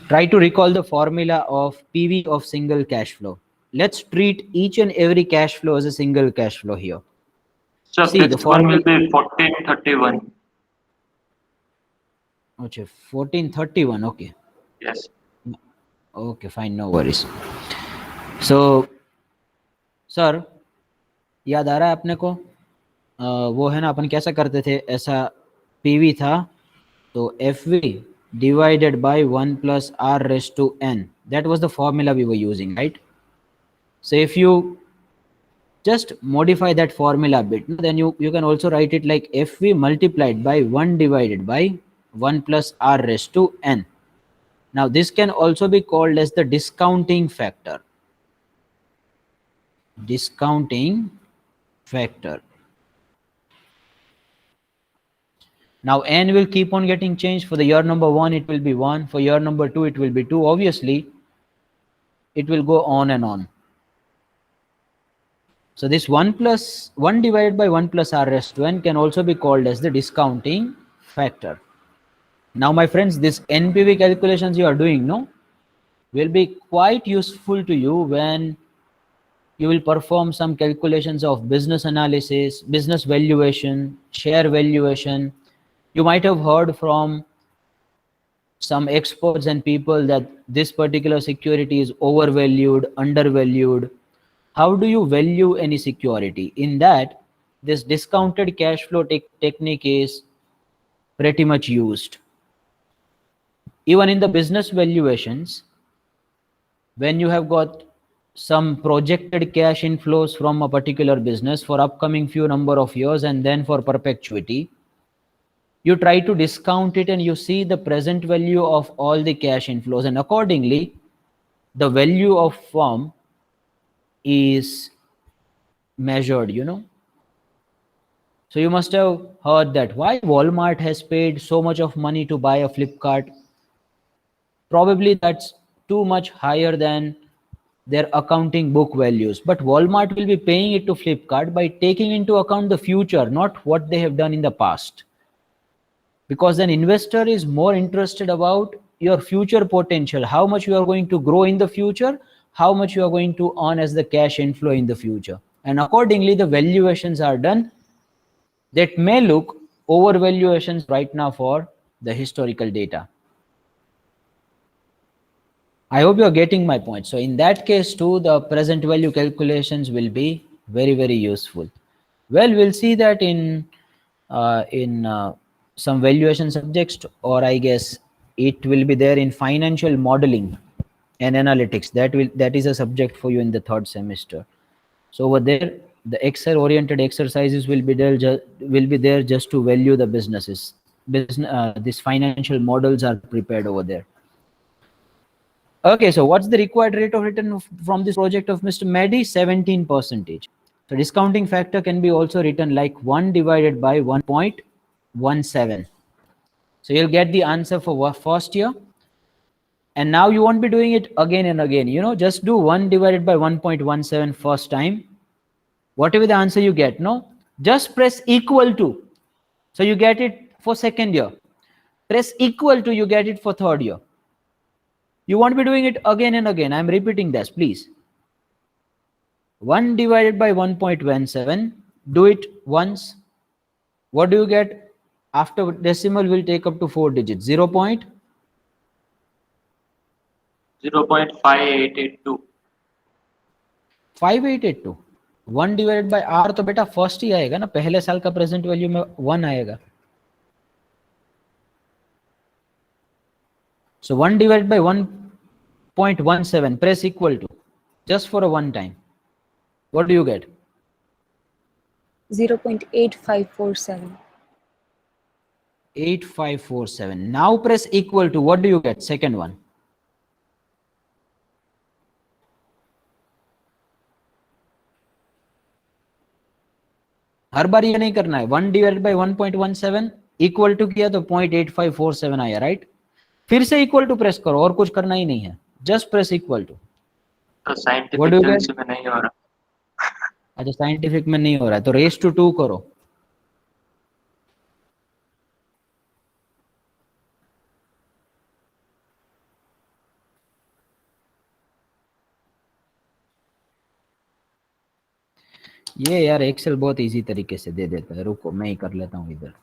Try to recall the formula of PV of single cash flow. Let's treat each and every cash flow as a single cash flow here. So See, the fifth one will formula. be 1431. Okay, 1431. Okay. Yes. Okay, fine, no worries. So, sir याद आ रहा है अपने को? वो है ना, अपन कैसा करते थे, ऐसा पीवी था तो FV divided by 1 plus R raised to N. That was the formula we were using, right? So if you just modify that formula a bit, then you can also write it like FV multiplied by 1 divided by 1 plus R raised to N. Now this can also be called as the discounting factor. Discounting factor. Now N will keep on getting changed. For the year number 1 it will be 1, for year number 2 it will be 2. Obviously it will go on and on. So this 1 divided by 1 plus R raised to N can also be called as the discounting factor. Now my friends, this NPV calculations you are doing, no, will be quite useful to you when you will perform some calculations of business analysis, business valuation, share valuation. You might have heard from some experts and people that this particular security is overvalued, undervalued. How do you value any security? In that, this discounted cash flow technique is pretty much used. Even in the business valuations, when you have got some projected cash inflows from a particular business for upcoming few number of years and then for perpetuity, you try to discount it and you see the present value of all the cash inflows, and accordingly the value of firm is measured, you know. So you must have heard that why Walmart has paid so much of money to buy a Flipkart. Probably that's too much higher than their accounting book values, but Walmart will be paying it to Flipkart by taking into account the future, not what they have done in the past. Because an investor is more interested about your future potential, how much you are going to grow in the future, how much you are going to earn as the cash inflow in the future. And accordingly, the valuations are done that may look overvaluations right now for the historical data. I hope you are getting my point. So in that case too, the present value calculations will be very, very useful. Well, we'll see that in some valuation subjects, or I guess it will be there in financial modeling and analytics. That is a subject for you in the third semester. So over there, the Excel oriented exercises will be there just to value the businesses. These financial models are prepared over there. Okay, so what's the required rate of return from this project of Mr. Maddy? 17%. So discounting factor can be also written like 1 divided by 1.17. So you'll get the answer for first year. And now you won't be doing it again and again. You know, just do 1 divided by 1.17 first time. Whatever the answer you get, no? Just press equal to. So you get it for second year. Press equal to, you get it for third year. You won't be doing it again and again. I'm repeating this, please. 1 divided by 1.17. Do it once. What do you get? After decimal will take up to 4 digits. 0.5882. 5882. 1 divided by r तो बेटा first ही आएगा ना, पहले साल का present value में 1 आएगा. So 1 divided by 1.17, press equal to, just for a one time. What do you get? 0.8547. 8547. Now press equal to, what do you get? Second one. हर बार ये नहीं करना है. 1 divided by 1.17 इक्वल टू किया तो 0.8547 आया, right? फिर से इक्वल टू प्रेस करो, और कुछ करना ही नहीं है, जस्ट प्रेस इक्वल टू. तो साइंटिफिक सेंस में नहीं हो रहा. अच्छा, साइंटिफिक में नहीं हो रहा है तो रेस टू 2 करो. ये यार एक्सेल बहुत इजी तरीके से दे देता है. रुको मैं ही कर लेता हूँ इधर.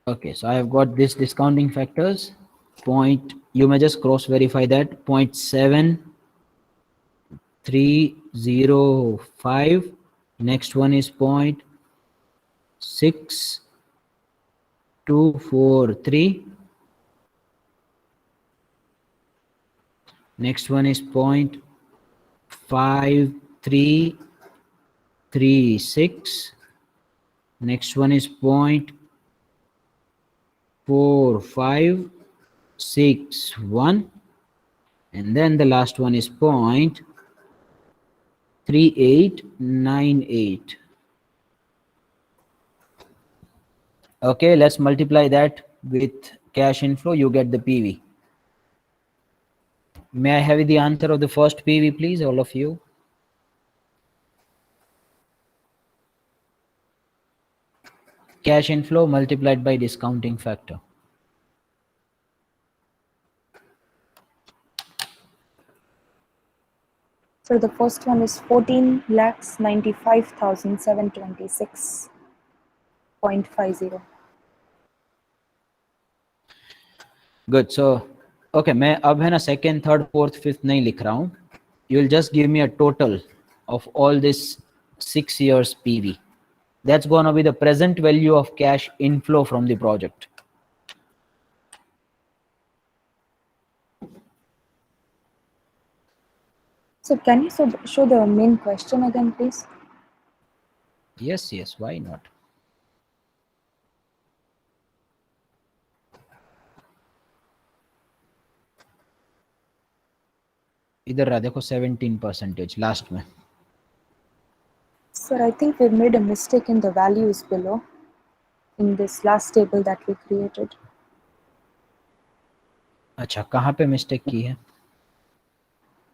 Okay, so I have got this discounting factors. Point, you may just cross verify that. 0.7305. Next one is 0.6243. Next one is 0.5336. Next one is 0.4561, and then the last one is 0.46. 3898. Okay, let's multiply that with cash inflow. You get the PV. May I have the answer of the first PV, please, all of you? Cash inflow multiplied by discounting factor. So the first one is 14,95,726.50. Good. So, okay, मैं अब है ना second, third, fourth, fifth नहीं लिख रहा हूँ. You will just give me a total of all this 6 years PV. That's gonna be the present value of cash inflow from the project. So can you show the main question again, please? Yes, yes, why not? इधर रहा देखो 17% last में. Sir, I think we've made a mistake in the values below in this last table that we created. अच्छा, कहाँ पे mistake की है?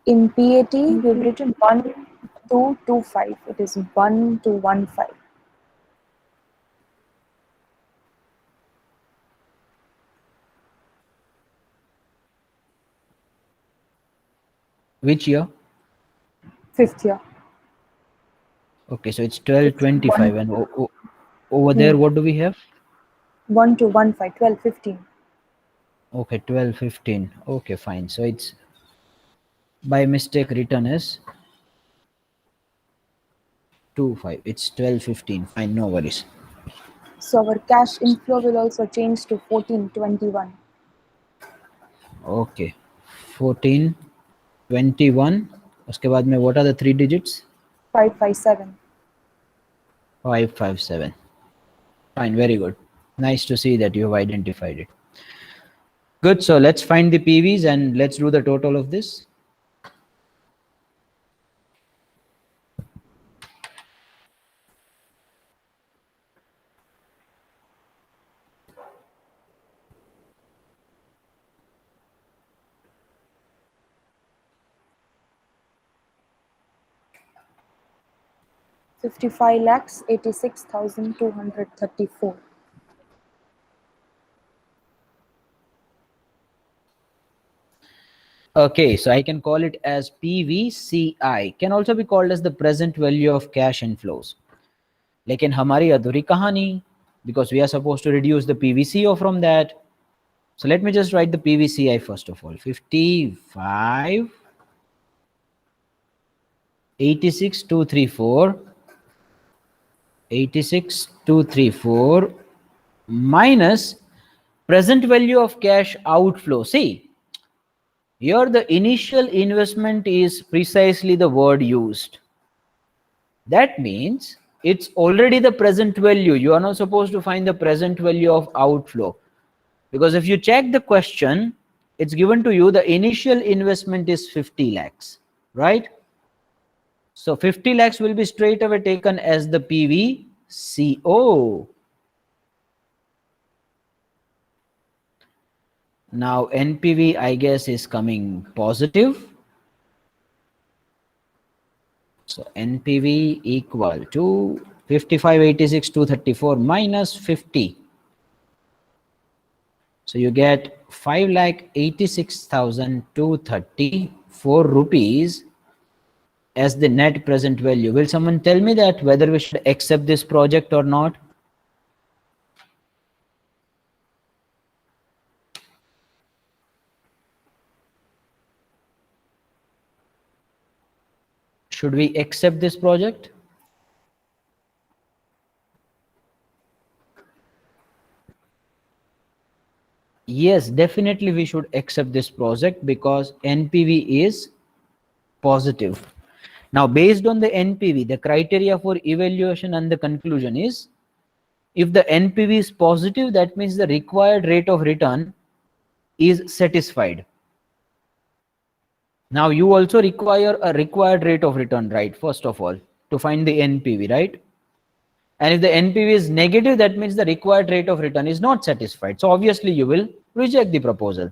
In PAT, we've written 1225. It is 1215. Which year? Fifth year. Okay, so it's 1225, and over there what do we have? 1215, 1215. Okay, 1215. Okay, fine. So it's by mistake written as 25. It's 1215. Fine, no worries. So our cash inflow will also change to 1421. Okay, 1421. उसके बाद में what are the 3 digits? 557. 557. Fine, very good. Nice to see that you have identified it. Good, so let's find the PVs and let's do the total of this. ₹55,86,234. Okay, so I can call it as PVCI. Can also be called as the present value of cash inflows. लेकिन हमारी अधूरी कहानी, because we are supposed to reduce the PVCO from that. So let me just write the PVCI first of all. 55, 86,234, 86,234 minus present value of cash outflow. See, here the initial investment is precisely the word used. That means it's already the present value. You are not supposed to find the present value of outflow. Because if you check the question, it's given to you the initial investment is 50 lakhs, right? So 50 lakhs will be straight away taken as the PVCO. Now NPV, I guess, is coming positive. So NPV equal to 55,86,234 minus 50. So you get 5,86,234 rupees as the net present value. Will someone tell me that whether we should accept this project or not? Should we accept this project? Yes, definitely we should accept this project because NPV is positive. Now, based on the NPV, the criteria for evaluation and the conclusion is, if the NPV is positive, that means the required rate of return is satisfied. Now you also require a required rate of return, right? First of all, to find the NPV, right? And if the NPV is negative, that means the required rate of return is not satisfied. So obviously you will reject the proposal.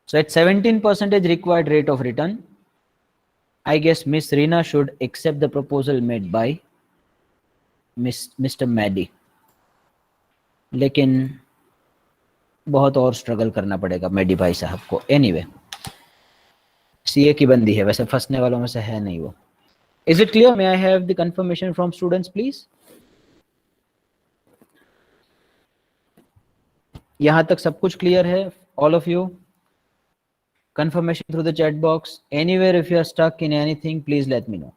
So at 17% required rate of return, I guess Miss Reena should accept the proposal made by Mr. Maddy. लेकिन बहुत और struggle करना पड़ेगा Maddie भाई साहब को. Anyway, CA की बंदी है, वैसे फंसने वालों में से है नहीं वो. Is it clear? May I have the confirmation from students, please? यहाँ तक सब कुछ क्लियर है? All of you? Confirmation through the chat box. Anywhere, if you are stuck in anything, please let me know.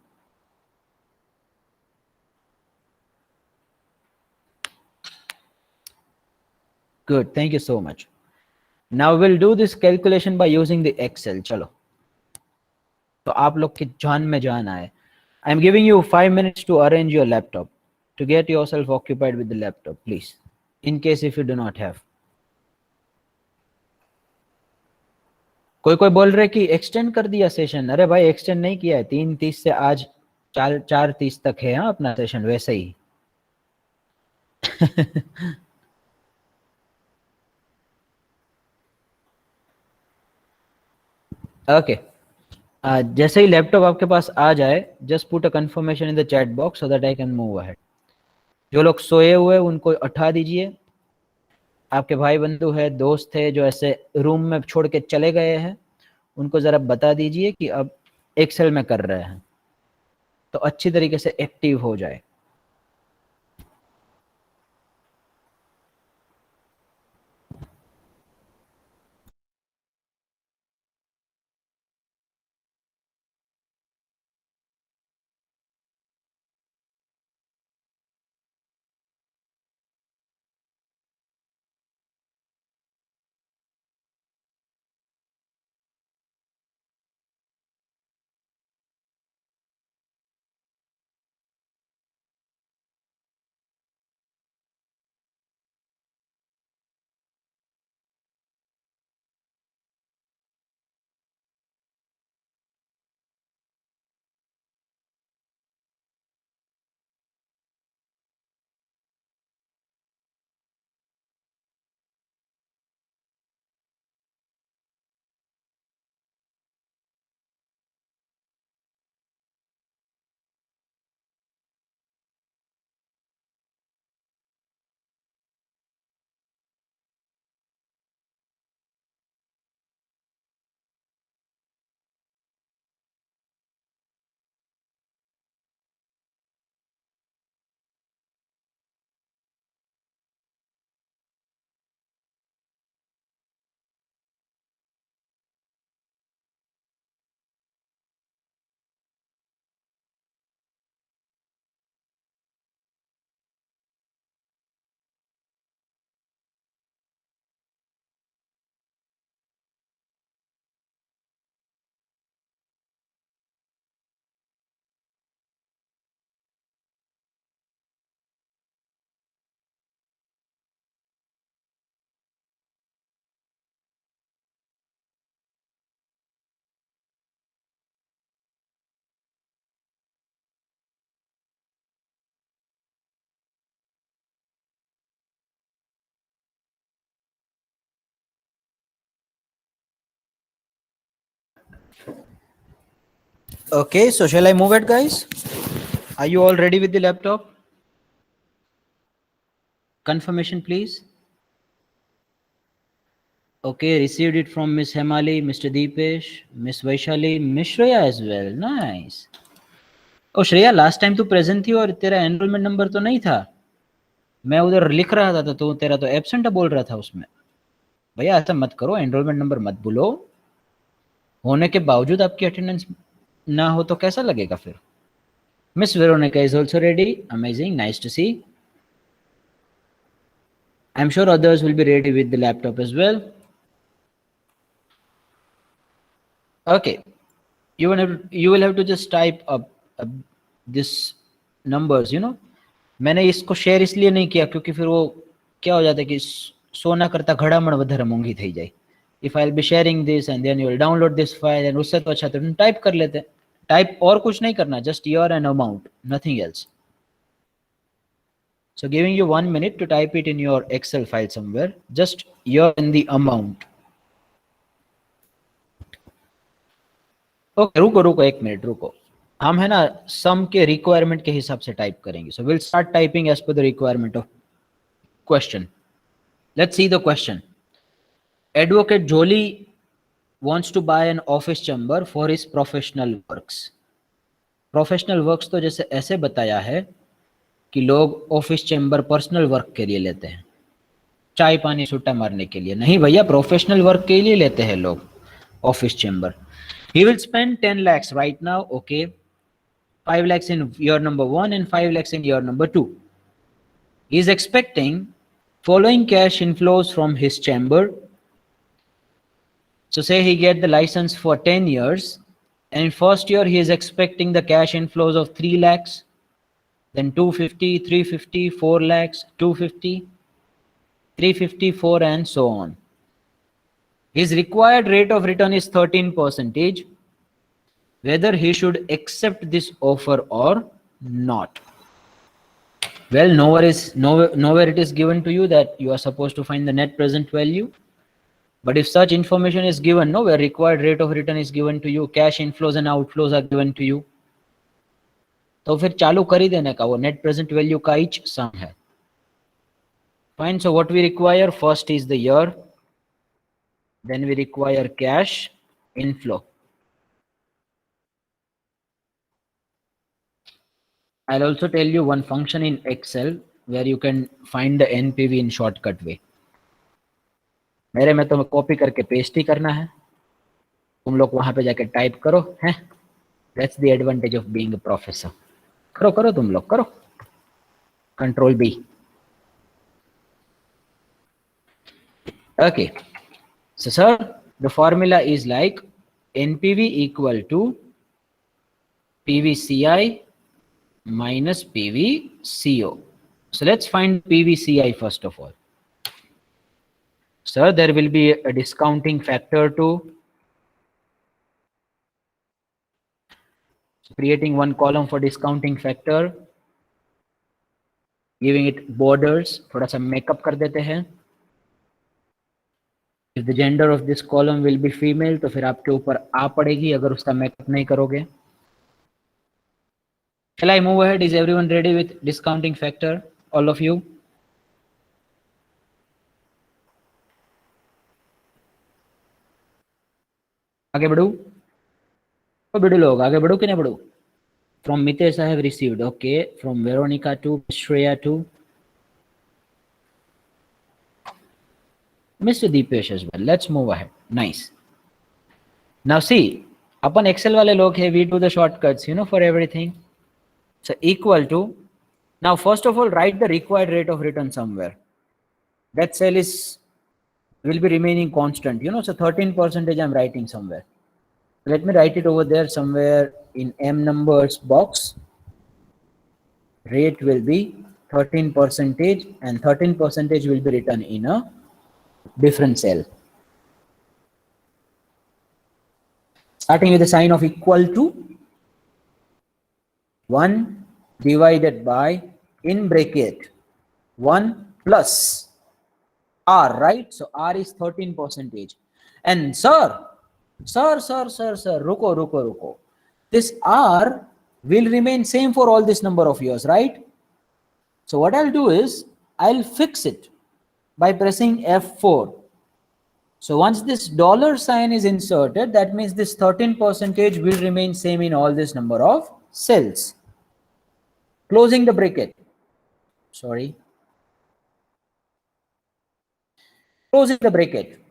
Good, thank you so much. Now we'll do this calculation by using the Excel. चलो, तो आप लोग की जान में जान आए. I'm giving you 5 minutes to arrange your laptop, to get yourself occupied with the laptop, please, in case if you do not have. कोई बोल रहे कि एक्सटेंड कर दिया सेशन. अरे भाई एक्सटेंड नहीं किया है, 3:30 से आज 4:30 तक है. हाँ, अपना सेशन वैसे ही. ओके, जैसे ही लैपटॉप आपके पास आ जाए, just put a confirmation in the chat box so that I can move ahead. जो लोग सोए हुए उनको उठा दीजिए. आपके भाई बंधु है, दोस्त है जो ऐसे रूम में छोड़ के चले गए हैं, उनको ज़रा बता दीजिए कि अब एक्सेल में कर रहे हैं, तो अच्छी तरीके से एक्टिव हो जाए. Okay, so shall I move it, guys? Are you all ready with the laptop? Confirmation, please. Okay, received it from Miss Hemali, Mr. Deepesh, Miss Vaishali, Miss Shreya as well. Nice. Oh Shreya, last time तू present थी और तेरा enrollment number तो नहीं था. मैं उधर लिख रहा था तो तेरा तो absent बोल रहा था उसमें. भैया ऐसा मत करो, enrollment number मत बोलो. होने के बावजूद आपकी attendance ना हो तो कैसा लगेगा फिर? Miss Veronica is also ready. Amazing, nice to see. I'm sure others will be ready with the laptop as well. Okay, you will have to just type up this numbers, you know. मैंने इसको share इसलिए नहीं किया क्योंकि फिर वो क्या हो जाता है कि सोना करता घड़ा मण વધારે મોંઘી થઈ જાય. if I'll be sharing this and then you will download this file, and उससे तो अच्छा तो तुम टाइप कर लेते. टाइप और कुछ नहीं करना, just year and amount, nothing else. So giving you 1 minute to type it in your Excel file somewhere, just year and the amount. Okay, रुको 1 minute, रुको. हम है ना सम के रिक्वायरमेंट के हिसाब से टाइप करेंगे. So we'll start typing as per the requirement of question. Let's see the question. Advocate Jolie wants to buy an office chamber for his professional works. Professional works तो जैसे ऐसे बताया है कि लोग ऑफिस चेंबर पर्सनल वर्क के लिए लेते हैं, चाय पानी सुट्टा मारने के लिए नहीं भैया, प्रोफेशनल वर्क के लिए लेते हैं लोग office chamber. He will spend 10 lakhs right now. Okay, 5 lakhs in year number 1 and 5 lakhs in year number 2. He is expecting following cash inflows from his chamber. So say he get the license for 10 years, and in first year he is expecting the cash inflows of 3 lakhs, then 250, 350, 4 lakhs, 250, 354, and so on. His required rate of return is 13%. Whether he should accept this offer or not. Well, nowhere it is given to you that you are supposed to find the net present value. But if such information is given, no, where required rate of return is given to you, cash inflows and outflows are given to you, तो फिर चालू कर ही देने का, वो net present value का each sum है. Fine. So what we require first is the year, then we require cash inflow. I'll also tell you one function in Excel where you can find the NPV in shortcut way. मेरे में तो copy करके paste ही करना है, तुम लोग वहां पे जाके टाइप करो हैं. That's the advantage of being a professor. करो तुम लोग करो. Control B. Okay. So sir, the formula is like NPV equal to PVCI minus PVCO. So let's find PVCI first of all. Sir, there will be a discounting factor too. So creating one column for discounting factor, giving it borders, थोड़ा सा makeup कर देते हैं. If the gender of this column will be female, तो फिर आपके ऊपर आ पड़ेगी अगर उसका makeup नहीं करोगे. Shall I move ahead? Is everyone ready with discounting factor? All of you? आगे बढ़ू? तो बढ़ू लोग, आगे बढ़ू कि नहीं बढ़ू? From Mitesh I have received. Okay. From Veronica to Shreya to Mr. Deepesh as well. Let's move ahead. Nice. Now see, upon Excel वाले लोग हैं, we do the shortcuts, you know, for everything. So equal to, now first of all write the required rate of return somewhere. That cell will be remaining constant, you know, so 13% I'm writing somewhere. Let me write it over there somewhere in M numbers box. Rate will be 13% and 13% will be written in a different cell. Starting with the sign of equal to 1 divided by, in bracket, 1 plus R, right? So R is 13%. And sir, ruko. This R will remain same for all this number of years, right? So what I'll do is, I'll fix it by pressing F4. So once this dollar sign is inserted, that means this 13% will remain same in all this number of cells. Closing the bracket. Sorry. Closing the bracket.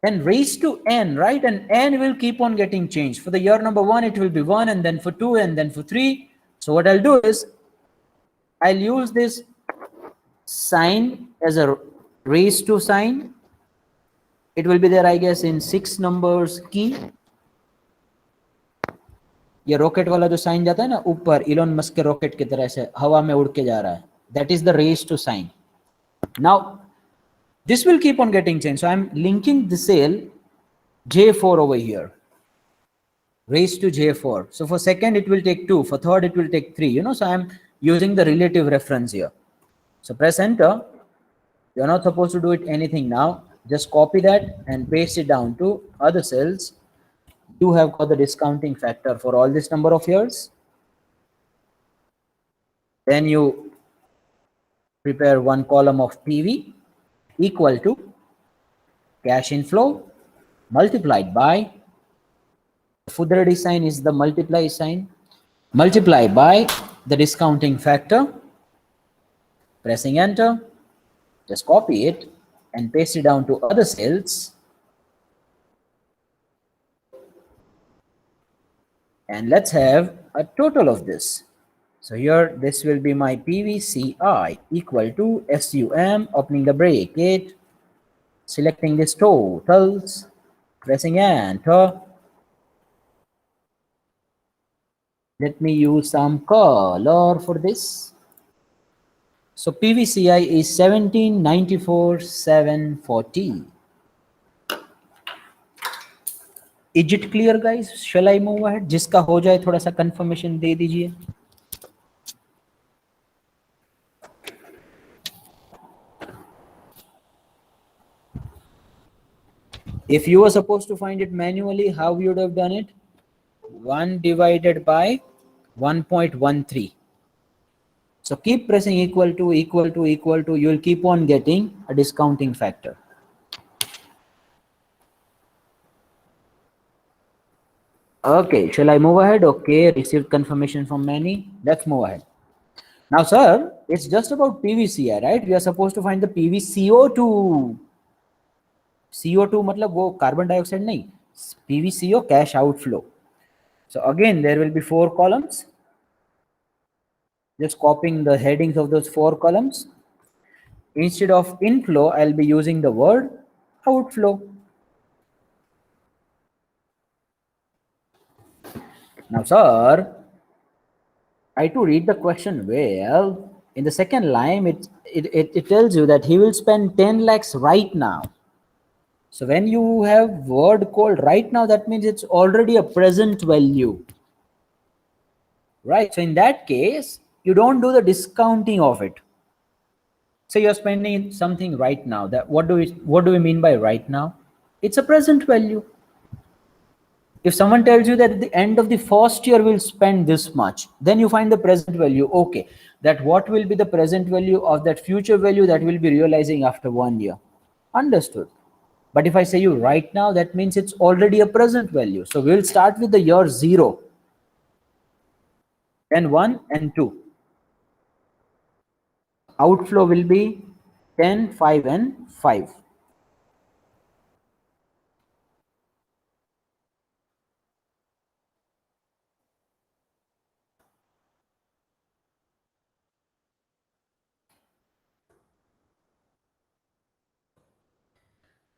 And raised to n, right? And n will keep on getting changed. For the year number 1, it will be 1, and then for 2, and then for 3. So what I'll do is, I'll use this sign as a raised to sign. It will be there, I guess, in 6 numbers key. ये rocket वाला जो sign जाता है ना ऊपर, Elon Musk के rocket की तरह से हवा में उड़ के जा रहा है, that is the raised to sign. Now This will keep on getting changed. So I'm linking the cell J4 over here, raised to J4. So for second, it will take 2. For third, it will take 3. You know, so I'm using the relative reference here. So press enter. You're not supposed to do it anything now. Just copy that and paste it down to other cells. You have got the discounting factor for all this number of years. Then you prepare one column of PV equal to cash inflow multiplied by, the food ready sign is the multiply sign, multiply by the discounting factor. Pressing enter, just copy it and paste it down to other cells. And let's have a total of this. So here, this will be my PVCI equal to SUM, opening the bracket, selecting this totals, pressing enter. Let me use some color for this. So PVCI is 1794,740. Is it clear, guys? Shall I move ahead? जिसका हो जाए थोड़ा सा confirmation दे दीजिए. If you were supposed to find it manually, how you would have done it? 1 divided by 1.13. So keep pressing equal to, equal to, equal to. You will keep on getting a discounting factor. Okay, shall I move ahead? Okay, received confirmation from many. Let's move ahead. Now, sir, it's just about PVCI, right? We are supposed to find the PVCO2. CO2 मतलब वो carbon dioxide नहीं, PVCO cash outflow. So again, there will be 4 columns. Just copying the headings of those 4 columns. Instead of inflow, I'll be using the word outflow. Now, sir, try to read the question well. In the second line, it tells you that he will spend 10 lakhs right now. So when you have word called right now, that means it's already a present value, right? So in that case, you don't do the discounting of it. So you're spending something right now. That what do we mean by right now? It's a present value. If someone tells you that at the end of the first year we'll spend this much, then you find the present value. Okay, that what will be the present value of that future value that we'll be realizing after 1 year? Understood. But if I say you right now, that means it's already a present value. So we'll start with the year 0, then 1 and 2. Outflow will be 10, 5 and 5.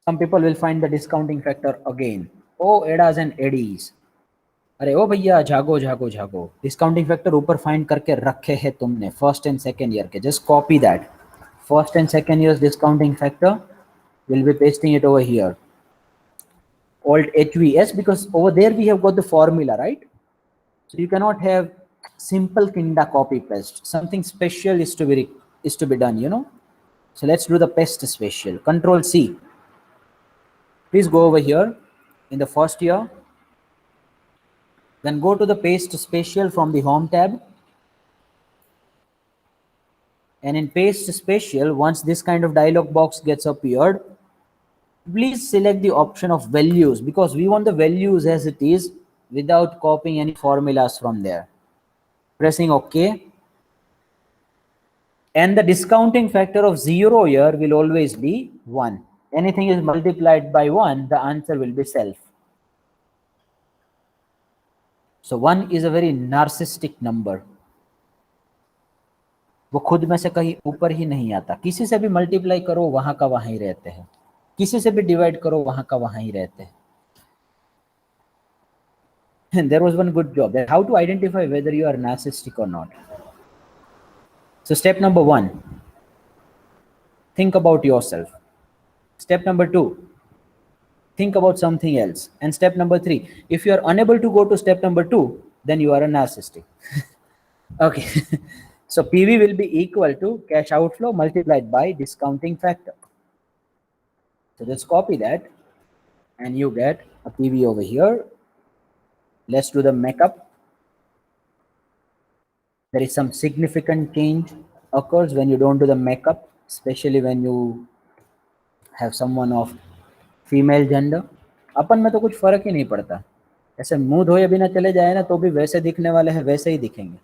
Some people will find the discounting factor again. Oh, EDAs and EDs. अरे ओ भैया जागो जागो जागो, discounting factor ऊपर find करके रखे हैं तुमने फर्स्ट एंड सेकंड ईयर के. Just copy that. First and second year's discounting factor, we'll be pasting it over here. Alt HVS, because over there we have got the formula, right? So you cannot have simple kinda copy paste. Something special is to be done, you know. So let's do the paste special. Control C. Please go over here in the first year. Then go to the paste special from the home tab. And in paste special, once this kind of dialog box gets appeared, please select the option of values, because we want the values as it is without copying any formulas from there. Pressing OK. And the discounting factor of 0 here will always be 1. Anything is multiplied by 1, the answer will be self. So 1 is a very narcissistic number. वो खुद में से कहीं ऊपर ही नहीं आता. किसी से भी मल्टीप्लाई करो वहां का वहां ही रहते हैं, किसी से भी डिवाइड करो वहां का वहां ही रहते हैं. And there was one good job, that how to identify whether you are narcissistic or not. So step number 1, think about yourself. Step number 2, think about something else. And step number 3, if you are unable to go to step number 2, then you are a narcissistic. Okay. So PV will be equal to cash outflow multiplied by discounting factor. So just copy that and you get a PV over here. Let's do the makeup. There is some significant change occurs when you don't do the makeup, especially when you have someone of female gender. अपन में तो कुछ फर्क ही नहीं पड़ता, ऐसे मुंह धोए बिना चले जाए ना तो भी वैसे दिखने वाले हैं, वैसे ही दिखेंगे.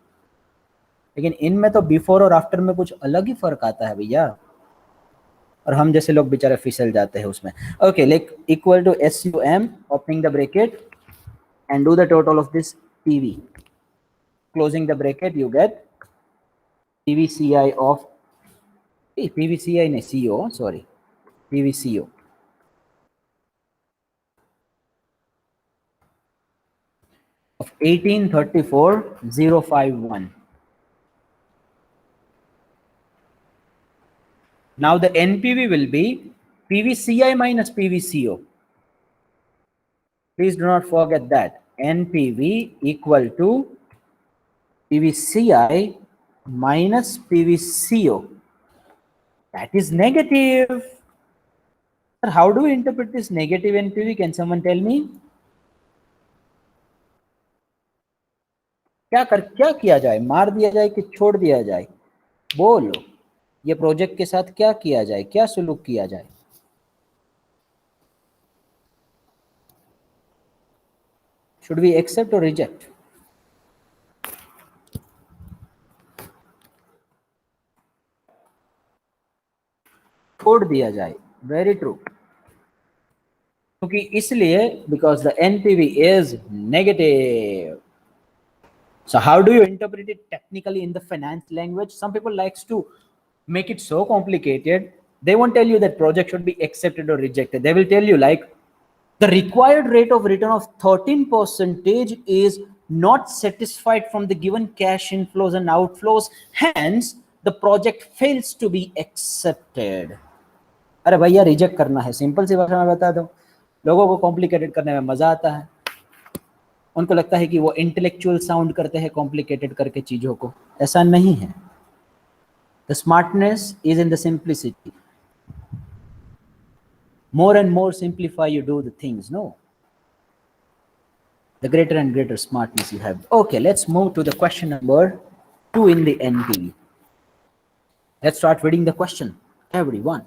लेकिन इनमें तो बिफोर और आफ्टर में कुछ अलग ही फर्क आता है भैया, और हम जैसे लोग बेचारे फिसल जाते हैं उसमें. Okay, like equal to SUM opening the bracket and do the total of this PV. Closing the bracket, you get PVCI of PVCI ne CO, sorry, PVCO of 1834,051. Now the NPV will be PVCI minus PVCO. Please do not forget that NPV equal to PVCI minus PVCO. That is negative. How do we interpret this negative NPV? Can someone tell me? क्या किया जाए? मार दिया जाए कि छोड़ दिया जाए? बोलो, ये प्रोजेक्ट के साथ क्या किया जाए, क्या सुलूक किया जाए? Should we accept or reject? छोड़ दिया जाए. Very true. क्योंकि इसलिए because the NPV is negative. So how do you interpret it technically in the finance language? Some people likes to make it so complicated. They won't tell you that project should be accepted or rejected. They will tell you like the required rate of return of 13% is not satisfied from the given cash inflows and outflows. Hence, the project fails to be accepted. अरे भैया reject करना है, simple सी भाषा में बता दो. लोगों को कॉम्प्लिकेटेड करने में मजा आता है. उनको लगता है कि वो इंटेलेक्चुअल साउंड करते हैं कॉम्प्लिकेटेड करके चीजों को. ऐसा नहीं है. The smartness is in the simplicity. More and more simplify you do the things, no? The greater and greater smartness you have. Okay, let's move to the question number 2 in the NPV. Let's start reading the question, everyone.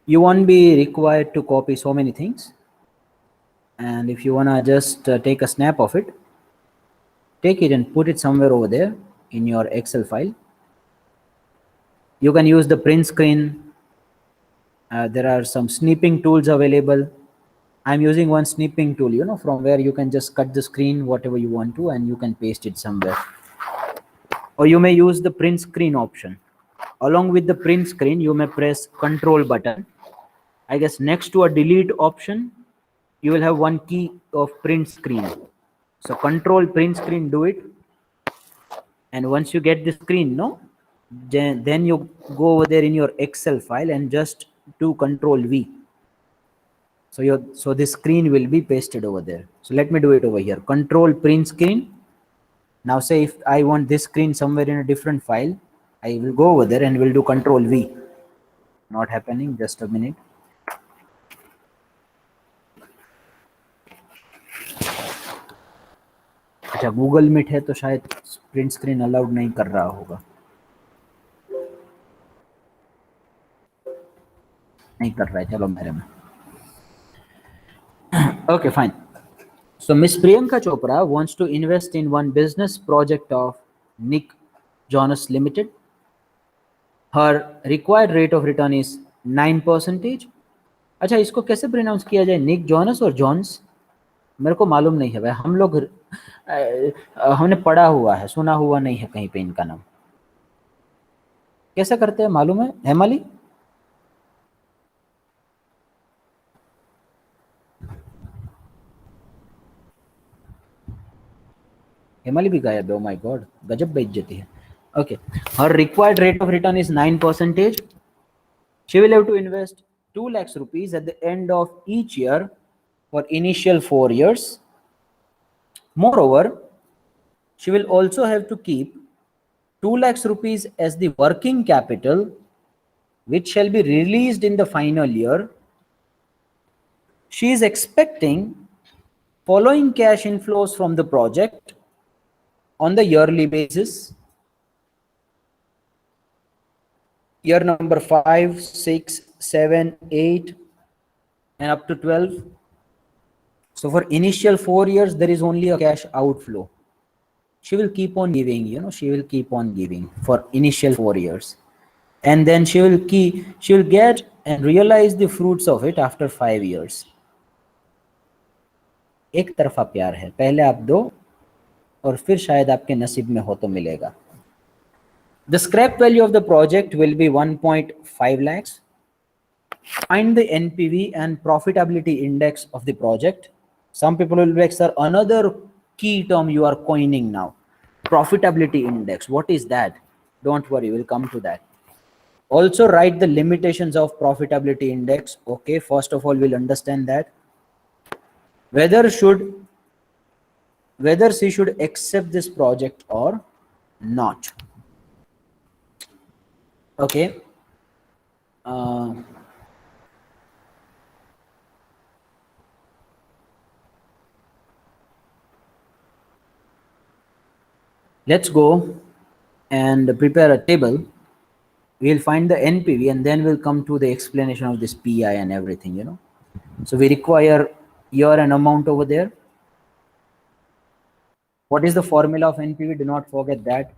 You won't be required to copy so many things. And if you wanna just take a snap of it, take it and put it somewhere over there in your Excel file. You can use the print screen. There are some snipping tools available. I'm using one snipping tool, you know, from where you can just cut the screen whatever you want to and you can paste it somewhere. Or you may use the print screen option. Along with the print screen, you may press Control button. I guess next to a delete option, you will have one key of print screen. So Control print screen, do it. And once you get the screen, no, then you go over there in your Excel file and just do Control V. So this screen will be pasted over there. So let me do it over here. Control print screen. Now say if I want this screen somewhere in a different file, I will go over there and will do Control V. Not happening. Just a minute. अच्छा, Google meet है तो शायद print screen allowed नहीं कर रहा होगा. नहीं कर रहा है, चलो मेरे में. Okay, fine. So Miss Priyanka Chopra wants to invest in one business project of Nick Jonas Limited. Her required rate of return is 9%. अच्छा, इसको कैसे प्रोनाउंस किया जाए? निक जॉनस और जॉन्स? मेरे को मालूम नहीं है भाई. हम लोग हमने पढ़ा हुआ है, सुना हुआ नहीं है कहीं पे इनका नाम. कैसे करते हैं मालूम है हेमाली? हिमाली भी गायब है, oh my god, गजब बेइज्जती है. Okay, her required rate of return is 9%. She will have to invest 2 lakhs rupees at the end of each year for initial 4 years. Moreover, she will also have to keep 2 lakhs rupees as the working capital, which shall be released in the final year. She is expecting following cash inflows from the project on the yearly basis. Year number 5, 6, 7, 8, and up to 12. So for initial 4 years, there is only a cash outflow. She will keep on giving, she will keep on giving for initial 4 years. And then she will get and realize the fruits of it after 5 years. एक तरफा प्यार है, पहले आप दो और फिर शायद आपके नसीब में हो तो मिलेगा. The scrap value of the project will be 1.5 lakhs. Find the NPV and profitability index of the project. Some people will be like, sir, another key term you are coining now. Profitability index. What is that? Don't worry, we'll come to that. Also write the limitations of profitability index. Okay, first of all, we'll understand that. Whether she should accept this project or not. Okay. Let's go and prepare a table. We'll find the NPV and then we'll come to the explanation of this PI and everything, So we require year and amount over there. What is the formula of NPV? Do not forget that.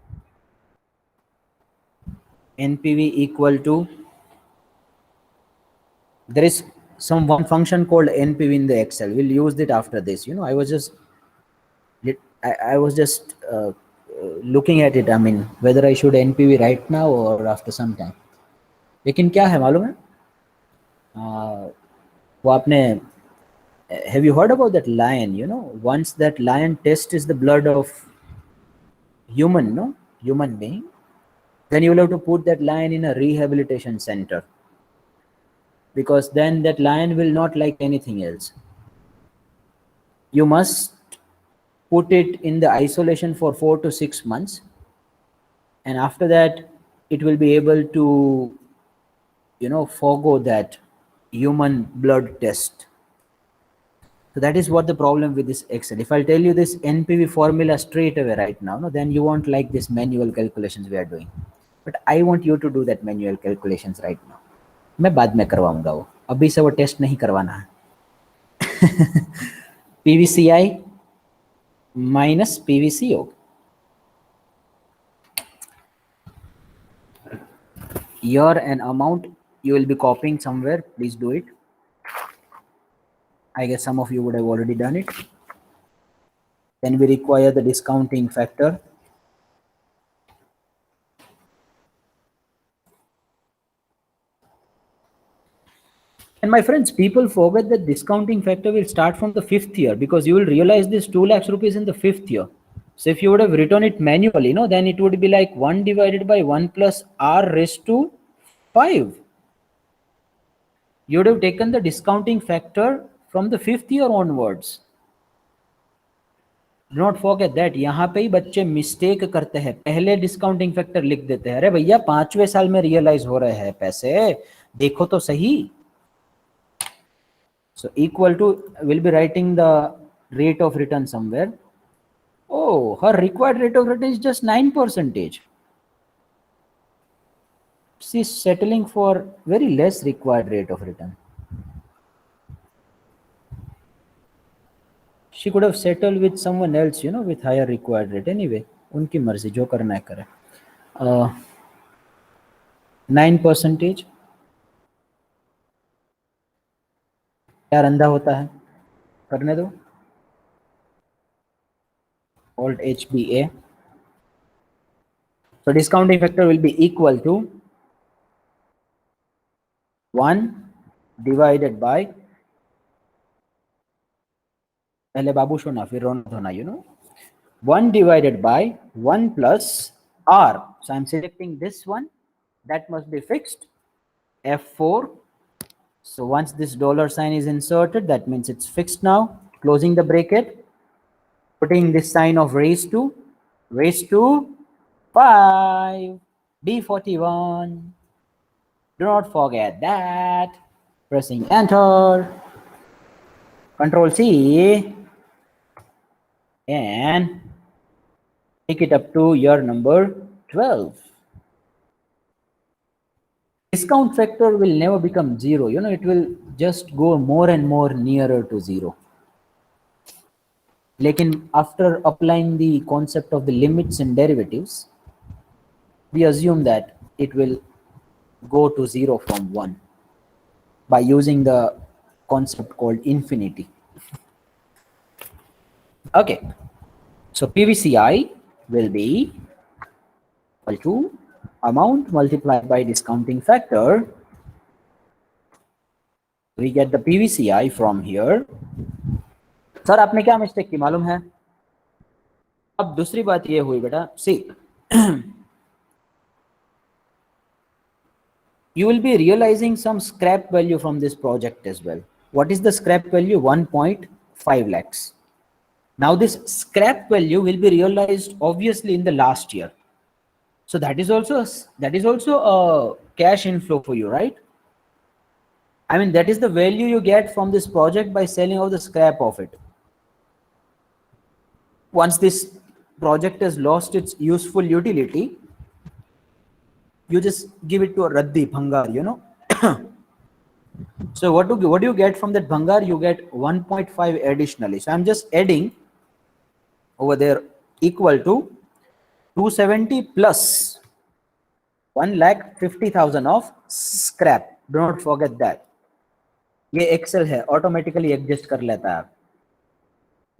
NPV equal to, there is one function called NPV in the Excel. We'll use it after this. I was just looking at it. I mean, whether I should NPV right now or after some time. लेकिन क्या है मालूम है? वो आपने, have you heard about that lion? Once that lion tests the blood of human being, then you will have to put that lion in a rehabilitation center, because then that lion will not like anything else. You must put it in the isolation for 4 to 6 months, and after that it will be able to forgo that human blood test. So that is what the problem with this Excel. If I'll tell you this NPV formula straight away right now, then you won't like this manual calculations we are doing. But I want you to do that manual calculations right now. मैं बाद में करवाऊंगा वो, अभी से वो test नहीं करवाना है. PVCI minus PVCO. Year and amount you will be copying somewhere. Please do it. I guess some of you would have already done it. Then we require the discounting factor. And my friends, people forget that discounting factor will start from the 5th year, because you will realize this 2 lakhs rupees in the 5th year. So if you would have written it manually, then it would be like 1 divided by 1 plus r raised to 5. You would have taken the discounting factor from the 5th year onwards. Do not forget that. यहाँ पे ही बच्चे mistake करते हैं, पहले discounting factor लिख देते हैं. अरे भैया 5वें साल में रियलाइज हो रहे हैं पैसे, देखो तो सही. So equal to, we'll be writing the rate of return somewhere. Oh, her required rate of return is just 9%. She's settling for very less required rate of return. She could have settled with someone else, with higher required rate. Anyway, उनकी मर्जी, जो करना है करे. 9%. यार अंधा होता है, करने दो. Alt HBA. So discounting factor will be equal to 1 divided by, पहले बाबू सोना फिर रोना धोना, 1 divided by 1 plus r. So I'm selecting this one, that must be fixed, F4. So once this dollar sign is inserted, that means it's fixed now. Closing the bracket, putting this sign of raised to 5, D41. Do not forget that. Pressing enter, Control C, and take it up to year number 12. Discount factor will never become 0. You know, it will just go more and more nearer to 0. Lekin after applying the concept of the limits and derivatives, we assume that it will go to 0 from 1 by using the concept called infinity. Okay, so PVCI will be equal to amount multiplied by discounting factor. We get the PVCI from here. Sir आपने क्या mistake की मालूम है? अब दूसरी बात ये हुई बेटा, see, you will be realizing some scrap value from this project as well. What is the scrap value? 1.5 lakhs. Now this scrap value will be realized obviously in the last year. So that is also a cash inflow for you, right? I mean, that is the value you get from this project by selling out the scrap of it. Once this project has lost its useful utility, you just give it to a raddi bhangar, you know. So what do you get from that bhangar? You get 1.5 additionally. So I'm just adding over there equal to 270 plus 1,50,000 of scrap. Do not forget that. ये Excel है, automatically adjust कर लेता है.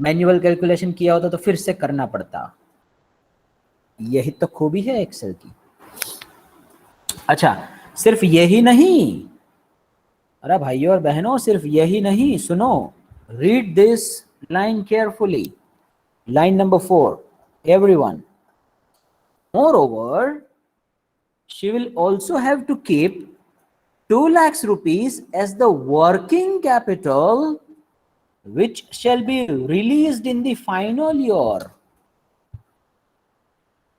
Manual calculation किया होता तो फिर से करना पड़ता. यही तो खूबी है एक्सेल की. अच्छा, सिर्फ यही नहीं, अरे भाइयों और बहनों, सिर्फ यही नहीं, सुनो, read this line carefully. Line number 4, everyone. Moreover, she will also have to keep 2 lakhs rupees as the working capital, which shall be released in the final year.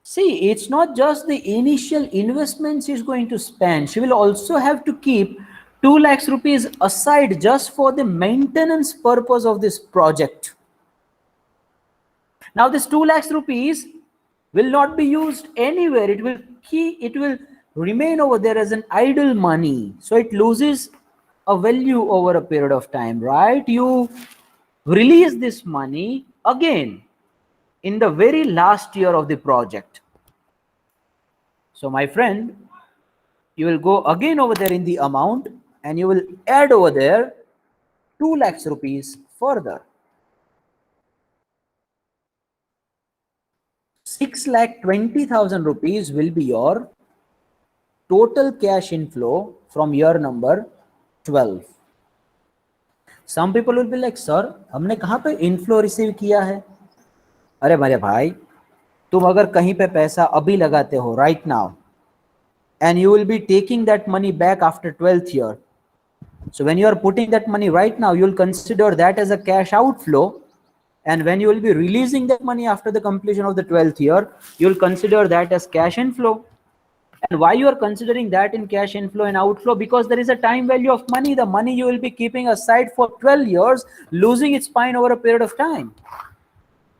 See, it's not just the initial investment she's going to spend. She will also have to keep 2 lakhs rupees aside just for the maintenance purpose of this project. Now this 2 lakhs rupees will not be used anywhere. It will remain over there as an idle money. So it loses a value over a period of time, right? You release this money again in the very last year of the project. So my friend, you will go again over there in the amount and you will add over there 2 lakhs rupees further. 6,20,000 rupees will be your total cash inflow from year number 12. Some people will be like, sir, हमने कहाँ पे inflow receive किया है? अरे मेरे भाई, तुम अगर कहीं पे पैसा अभी लगाते हो right now, and you will be taking that money back after 12th year. So when you are putting that money right now, you will consider that as a cash outflow. And when you will be releasing that money after the completion of the 12th year, you will consider that as cash inflow. And why you are considering that in cash inflow and outflow? Because there is a time value of money. The money you will be keeping aside for 12 years, losing its spine over a period of time.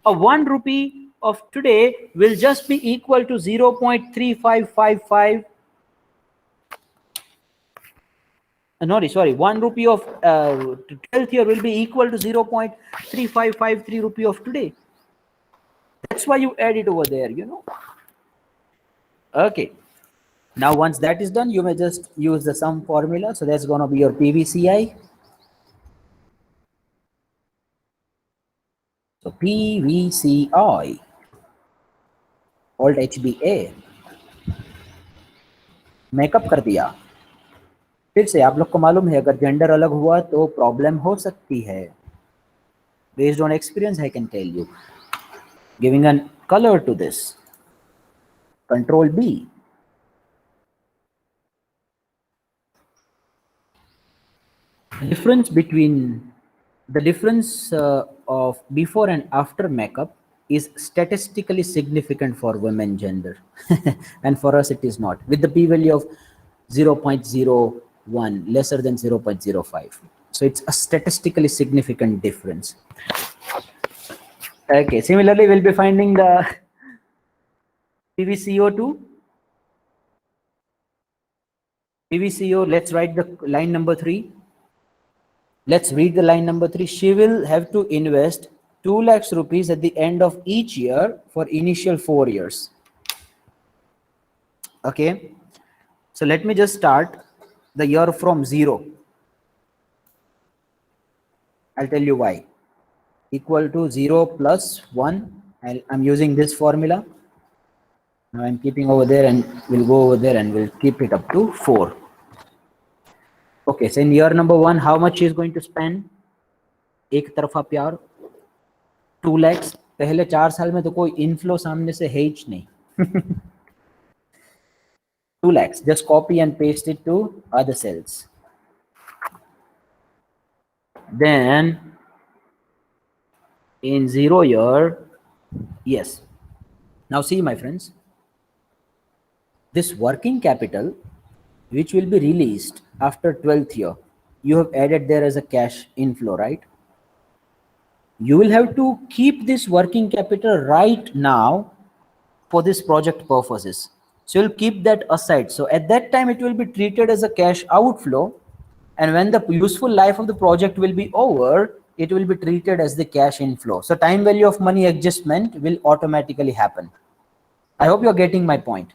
A 1 rupee of today will just be equal to 0.3555. Sorry, 1 rupee of 12th year will be equal to 0.3553 rupee of today. That's why you add it over there, you know. Okay. Now, once that is done, you may just use the sum formula. So that's going to be your PVCI. So PVCI, Alt HBA. Makeup कर दिया. फिर से आप लोग को मालूम है, अगर जेंडर अलग हुआ तो प्रॉब्लम हो सकती है. Based on experience I can tell you. giving a color to this. Control B. The difference of before and after makeup is statistically significant for women gender and for us it is not, with the p-value of 0.01 lesser than 0.05. So it's a statistically significant difference. Okay, similarly we'll be finding the PVCO2. PVCO, let's write the line number 3. Let's read the line number 3. She will have to invest 2 lakhs rupees at the end of each year for initial 4 years. Okay. So let me just start the year from 0. I'll tell you why. Equal to 0 plus 1. I'm using this formula. Now I'm keeping over there and we'll go over there and we'll keep it up to 4. Okay, so in year number 1, how much she is going to spend? एक तरफा प्यार 2 lakhs. पहले 4 साल में तो कोई inflow सामने से है ही नहीं. 2 lakhs. Just copy and paste it to other cells. Then in 0 year, yes. Now see my friends, this working capital which will be released after 12th year, you have added there as a cash inflow, right? You will have to keep this working capital right now for this project purposes. So you'll keep that aside. So at that time it will be treated as a cash outflow, and when the useful life of the project will be over, it will be treated as the cash inflow. So time value of money adjustment will automatically happen. I hope you're getting my point.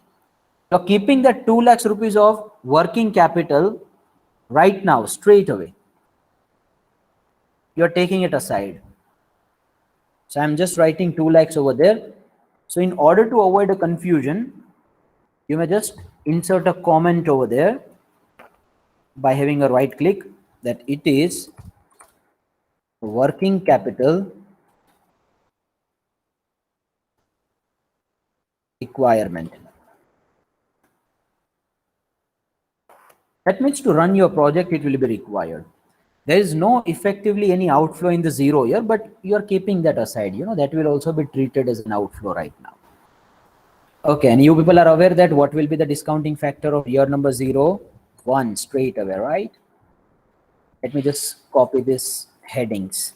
You're keeping that 2 lakhs rupees of working capital right now, straight away. You're taking it aside. So I'm just writing 2 lakhs over there. So in order to avoid a confusion, you may just insert a comment over there by having a right click that it is working capital requirement. That means to run your project, it will be required. There is no effectively any outflow in the 0 year, but you're keeping that aside. You know, that will also be treated as an outflow right now. Okay, and you people are aware that what will be the discounting factor of year number 0? 1 straight away, right? Let me just copy this headings.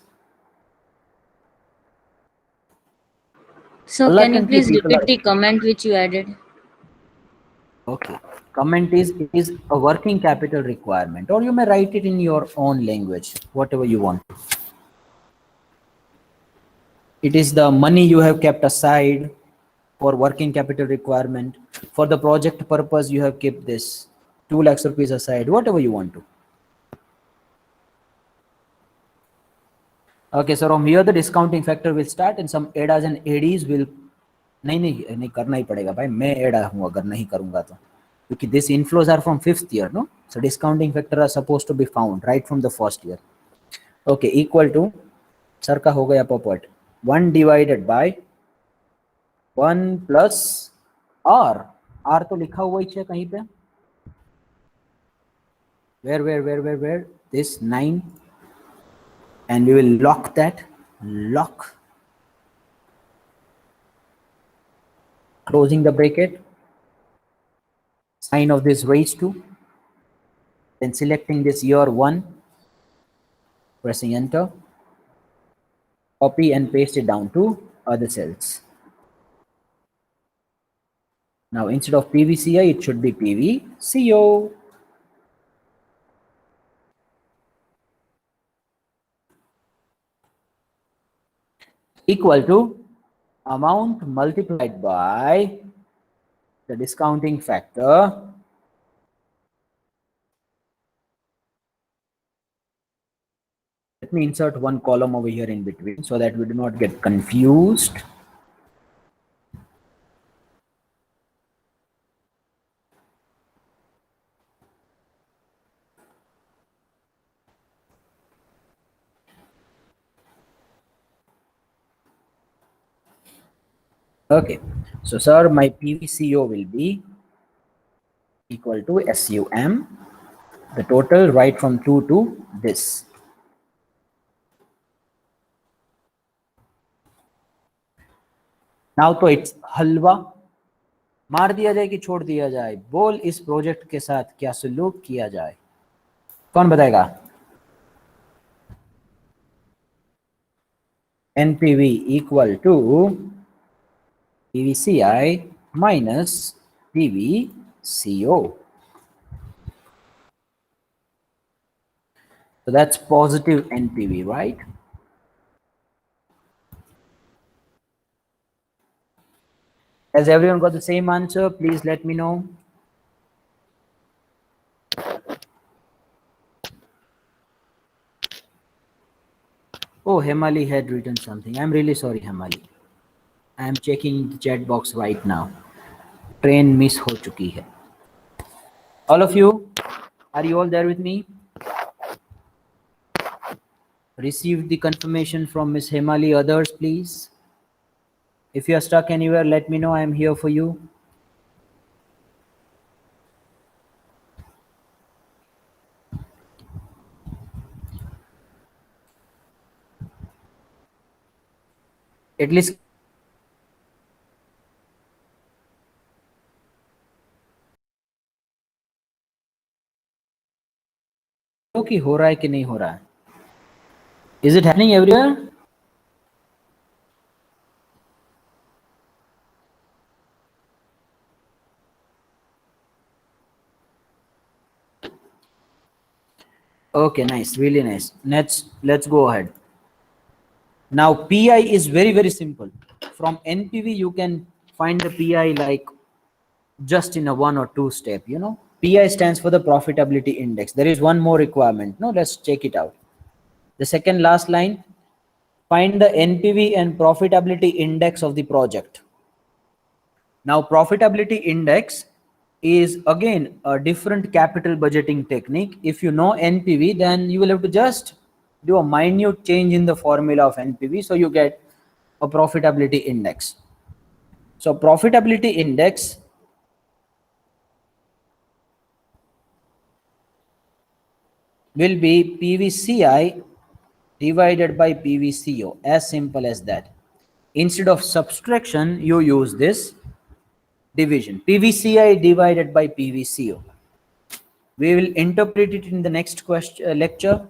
So can you please repeat the comment which you added? Okay. Comment is, it is a working capital requirement, or you may write it in your own language, whatever you want. It is the money you have kept aside for working capital requirement. For the project purpose, you have kept this 2 lakhs rupees aside, whatever you want to. Okay, so from here the discounting factor will start and some ADAs and ADs will नहीं करना ही पड़ेगा भाई, मैं एडा हूँ अगर नहीं करूंगा तो, क्योंकि this inflows are from 5th year, no? So discounting factor are supposed to be found right from the 1st year. Okay, equal to sir का हो गया पोपट 1 divided by 1 plus R तो लिखा हुआ ही है कहीं पे, where this 9, and we will lock that, lock, closing the bracket, sign of this raised to, then selecting this year 1, pressing enter, copy and paste it down to other cells. Now instead of PVCI, it should be PVCO. Equal to amount multiplied by the discounting factor Let me insert one column over here in between so that we do not get confused. Okay, so sir, my PVCO will be equal to SUM, the total right from 2 to this. Now तो it's हलवा, मार दिया जाए कि छोड़ दिया जाए, बोल इस प्रोजेक्ट के साथ क्या सलूक किया जाए, कौन बताएगा? NPV equal to PVCI minus PVCO. So that's positive NPV, right? Has everyone got the same answer? Please let me know. Oh, Hemali had written something. I'm really sorry, Hemali. I'm checking the chat box right now. Train miss ho chuki hai. All of you, are you all there with me? Received the confirmation from Miss Hemali. Others, please. If you are stuck anywhere, let me know. I am here for you. At least कि हो रहा है कि नहीं हो रहा है. Is it happening everywhere? Okay, nice, really nice. Let's go ahead. Now PI is very simple. From NPV you can find the PI like just in a 1 or 2 step, you know. PI stands for the profitability index. There is one more requirement. No, let's check it out. The second last line, find the NPV and profitability index of the project. Now profitability index is again a different capital budgeting technique. If you know NPV, then you will have to just do a minute change in the formula of NPV, so you get a profitability index. So profitability index will be PVCI divided by PVCO, as simple as that. Instead of subtraction, you use this division, PVCI divided by PVCO. We will interpret it in the next lecture.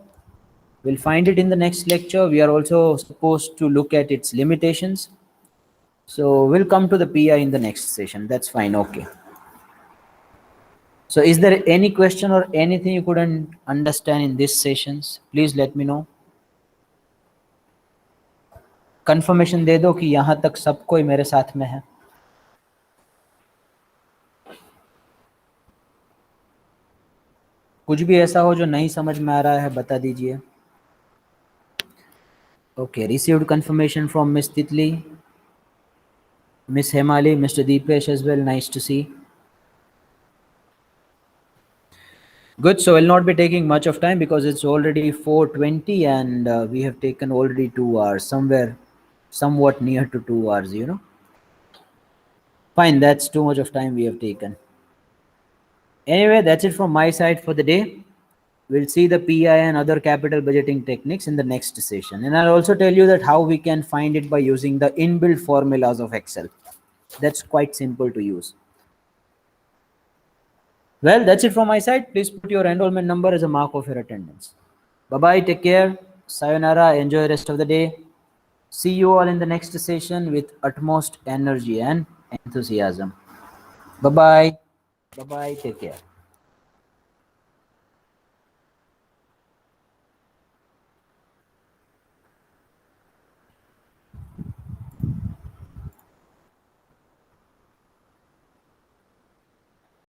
We'll find it in the next lecture. We are also supposed to look at its limitations. So we'll come to the PI in the next session. That's fine. Okay. So is there any question or anything you couldn't understand in these sessions? Please let me know. Confirmation दे दो कि यहाँ तक सब कोई मेरे साथ में है. कुछ भी ऐसा हो जो नहीं समझ में आ रहा है बता दीजिए. Okay, received confirmation from Miss Titli, Miss Hemali, Mr. Deepesh as well. Nice to see. Good. So we'll not be taking much of time because it's already 4:20 and we have taken already 2 hours, somewhat near to 2 hours, you know. Fine, that's too much of time we have taken. Anyway, that's it from my side for the day. We'll see the PI and other capital budgeting techniques in the next session. And I'll also tell you that how we can find it by using the inbuilt formulas of Excel. That's quite simple to use. Well, that's it from my side. Please put your enrollment number as a mark of your attendance. Bye-bye. Take care. Sayonara. Enjoy the rest of the day. See you all in the next session with utmost energy and enthusiasm. Bye-bye. Bye-bye. Take care.